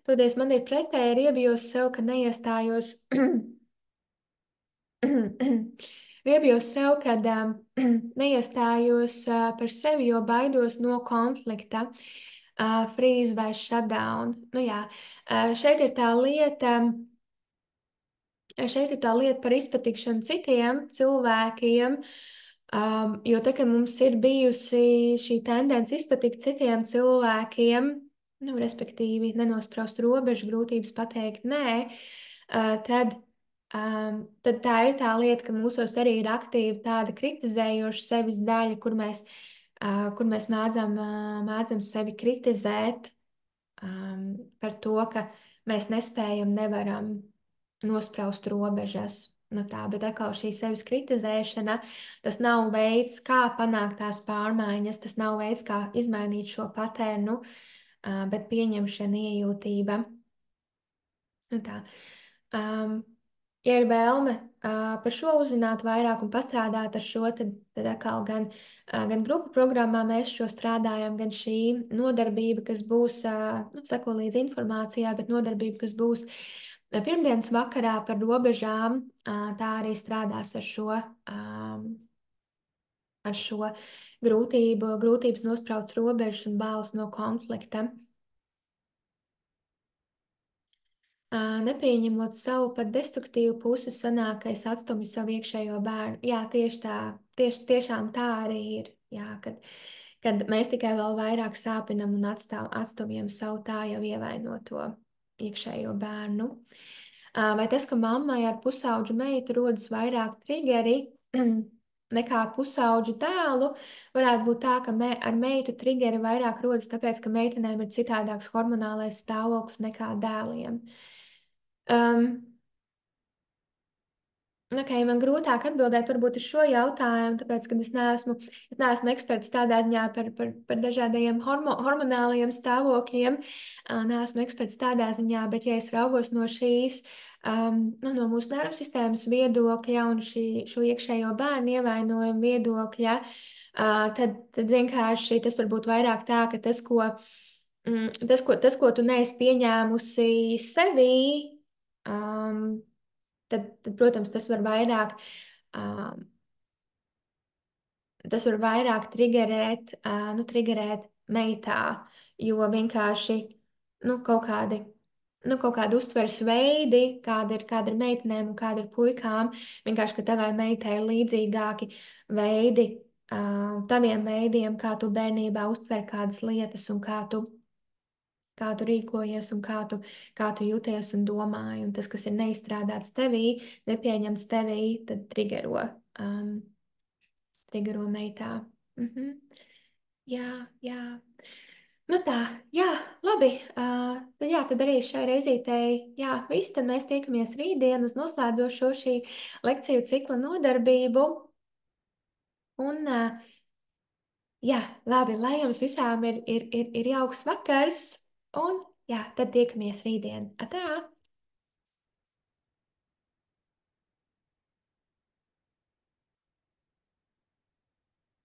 Toties man ir pretēji riebjos sev, ka neiestājos Riebjos sev, kad neiestājos par sevi, jo baidos no konflikta, freeze vai shutdown. Nu, jā, šeit ir tā lieta. Šeit ir tā lieta par izpatikšanu citiem cilvēkiem, jo tā, ka mums ir bijusi šī tendence izpatikt citiem cilvēkiem, nu, respektīvi nenospraust robežu, grūtības pateikt nē, tad, tad tā ir tā lieta, ka mūsos arī ir aktīva tāda kritizējoša sevis daļa, kur mēs mēdzam sevi kritizēt par to, ka mēs nespējam, nevaram nospraust robežas. Nu tā, bet atkal šī sevis kritizēšana, tas nav veids, kā panākt tās pārmaiņas, tas nav veids, kā izmainīt šo patērnu, bet pieņemšana, iejūtība. Nu tā. Um, Ja ir vēlme par šo uzzināt vairāk un pastrādāt ar šo, tad atkal gan grupu programmā mēs šo strādājam, gan šī nodarbība, kas būs, nu, seko līdzi informācijā, bet nodarbība, kas būs pirmdienas vakarā par robežām, tā arī strādās ar šo grūtības nospraut robežas un bāles no konflikta. Nepieņemot savu pat destruktīvu pusi, sanāk, ka es atstumju savu iekšējo bērnu. Jā, tieši tā, tiešām tā arī ir. Jā, kad mēs tikai vēl vairāk sāpinam un atstumjam savu tā jau ievainoto iekšējo bērnu. Vai tas, ka mammai ar pusaudžu meitu rodas vairāk triggeri, nekā pusauģu dēlu, varētu būt tā, ka ar meitu triggeri vairāk rodas tāpēc, ka meitenēm ir citādāks hormonālais stāvoklis nekā dēliem. Um, Okay, man grūtāk atbildēt varbūt uz šo jautājumu, tāpēc, ka es neesmu eksperts tādā ziņā par dažādiem hormonāliem stāvokļiem. Neesmu eksperts tādā ziņā, bet ja es raugos no šīs, nu, no mūsu nervu sistēmas viedokļa un šo iekšējo bērnu ievainojumu viedokļa, tad vienkārši tas var būt vairāk tā, ka tas, ko tu neesi pieņēmusi sevī, um, tad, protams, um, tas var vairāk triggerēt meitā, jo vienkārši, nu, kaut kādi uztveres veidi, kāda ir meitenēm un kāda ir puikām, vienkārši, ka tavai meitai ir līdzīgāki veidi, taviem veidiem, kā tu bērnībā uztver kādas lietas un kā tu rīkojies un kā tu jūties un domāji. Un tas, kas ir neizstrādāts tevī, nepieņemts tevī, tad trigero meitā. Mhm. Jā, jā. Nu tā, jā, labi. Tad arī šai reizītei, jā, viss, tad mēs tiekamies rītdien uz noslēdzošo šī lekciju cikla nodarbību. Un, jā, labi, lai jums visām ir jauks vakars. Un, jā, tad tiekamies rītdien. Atā!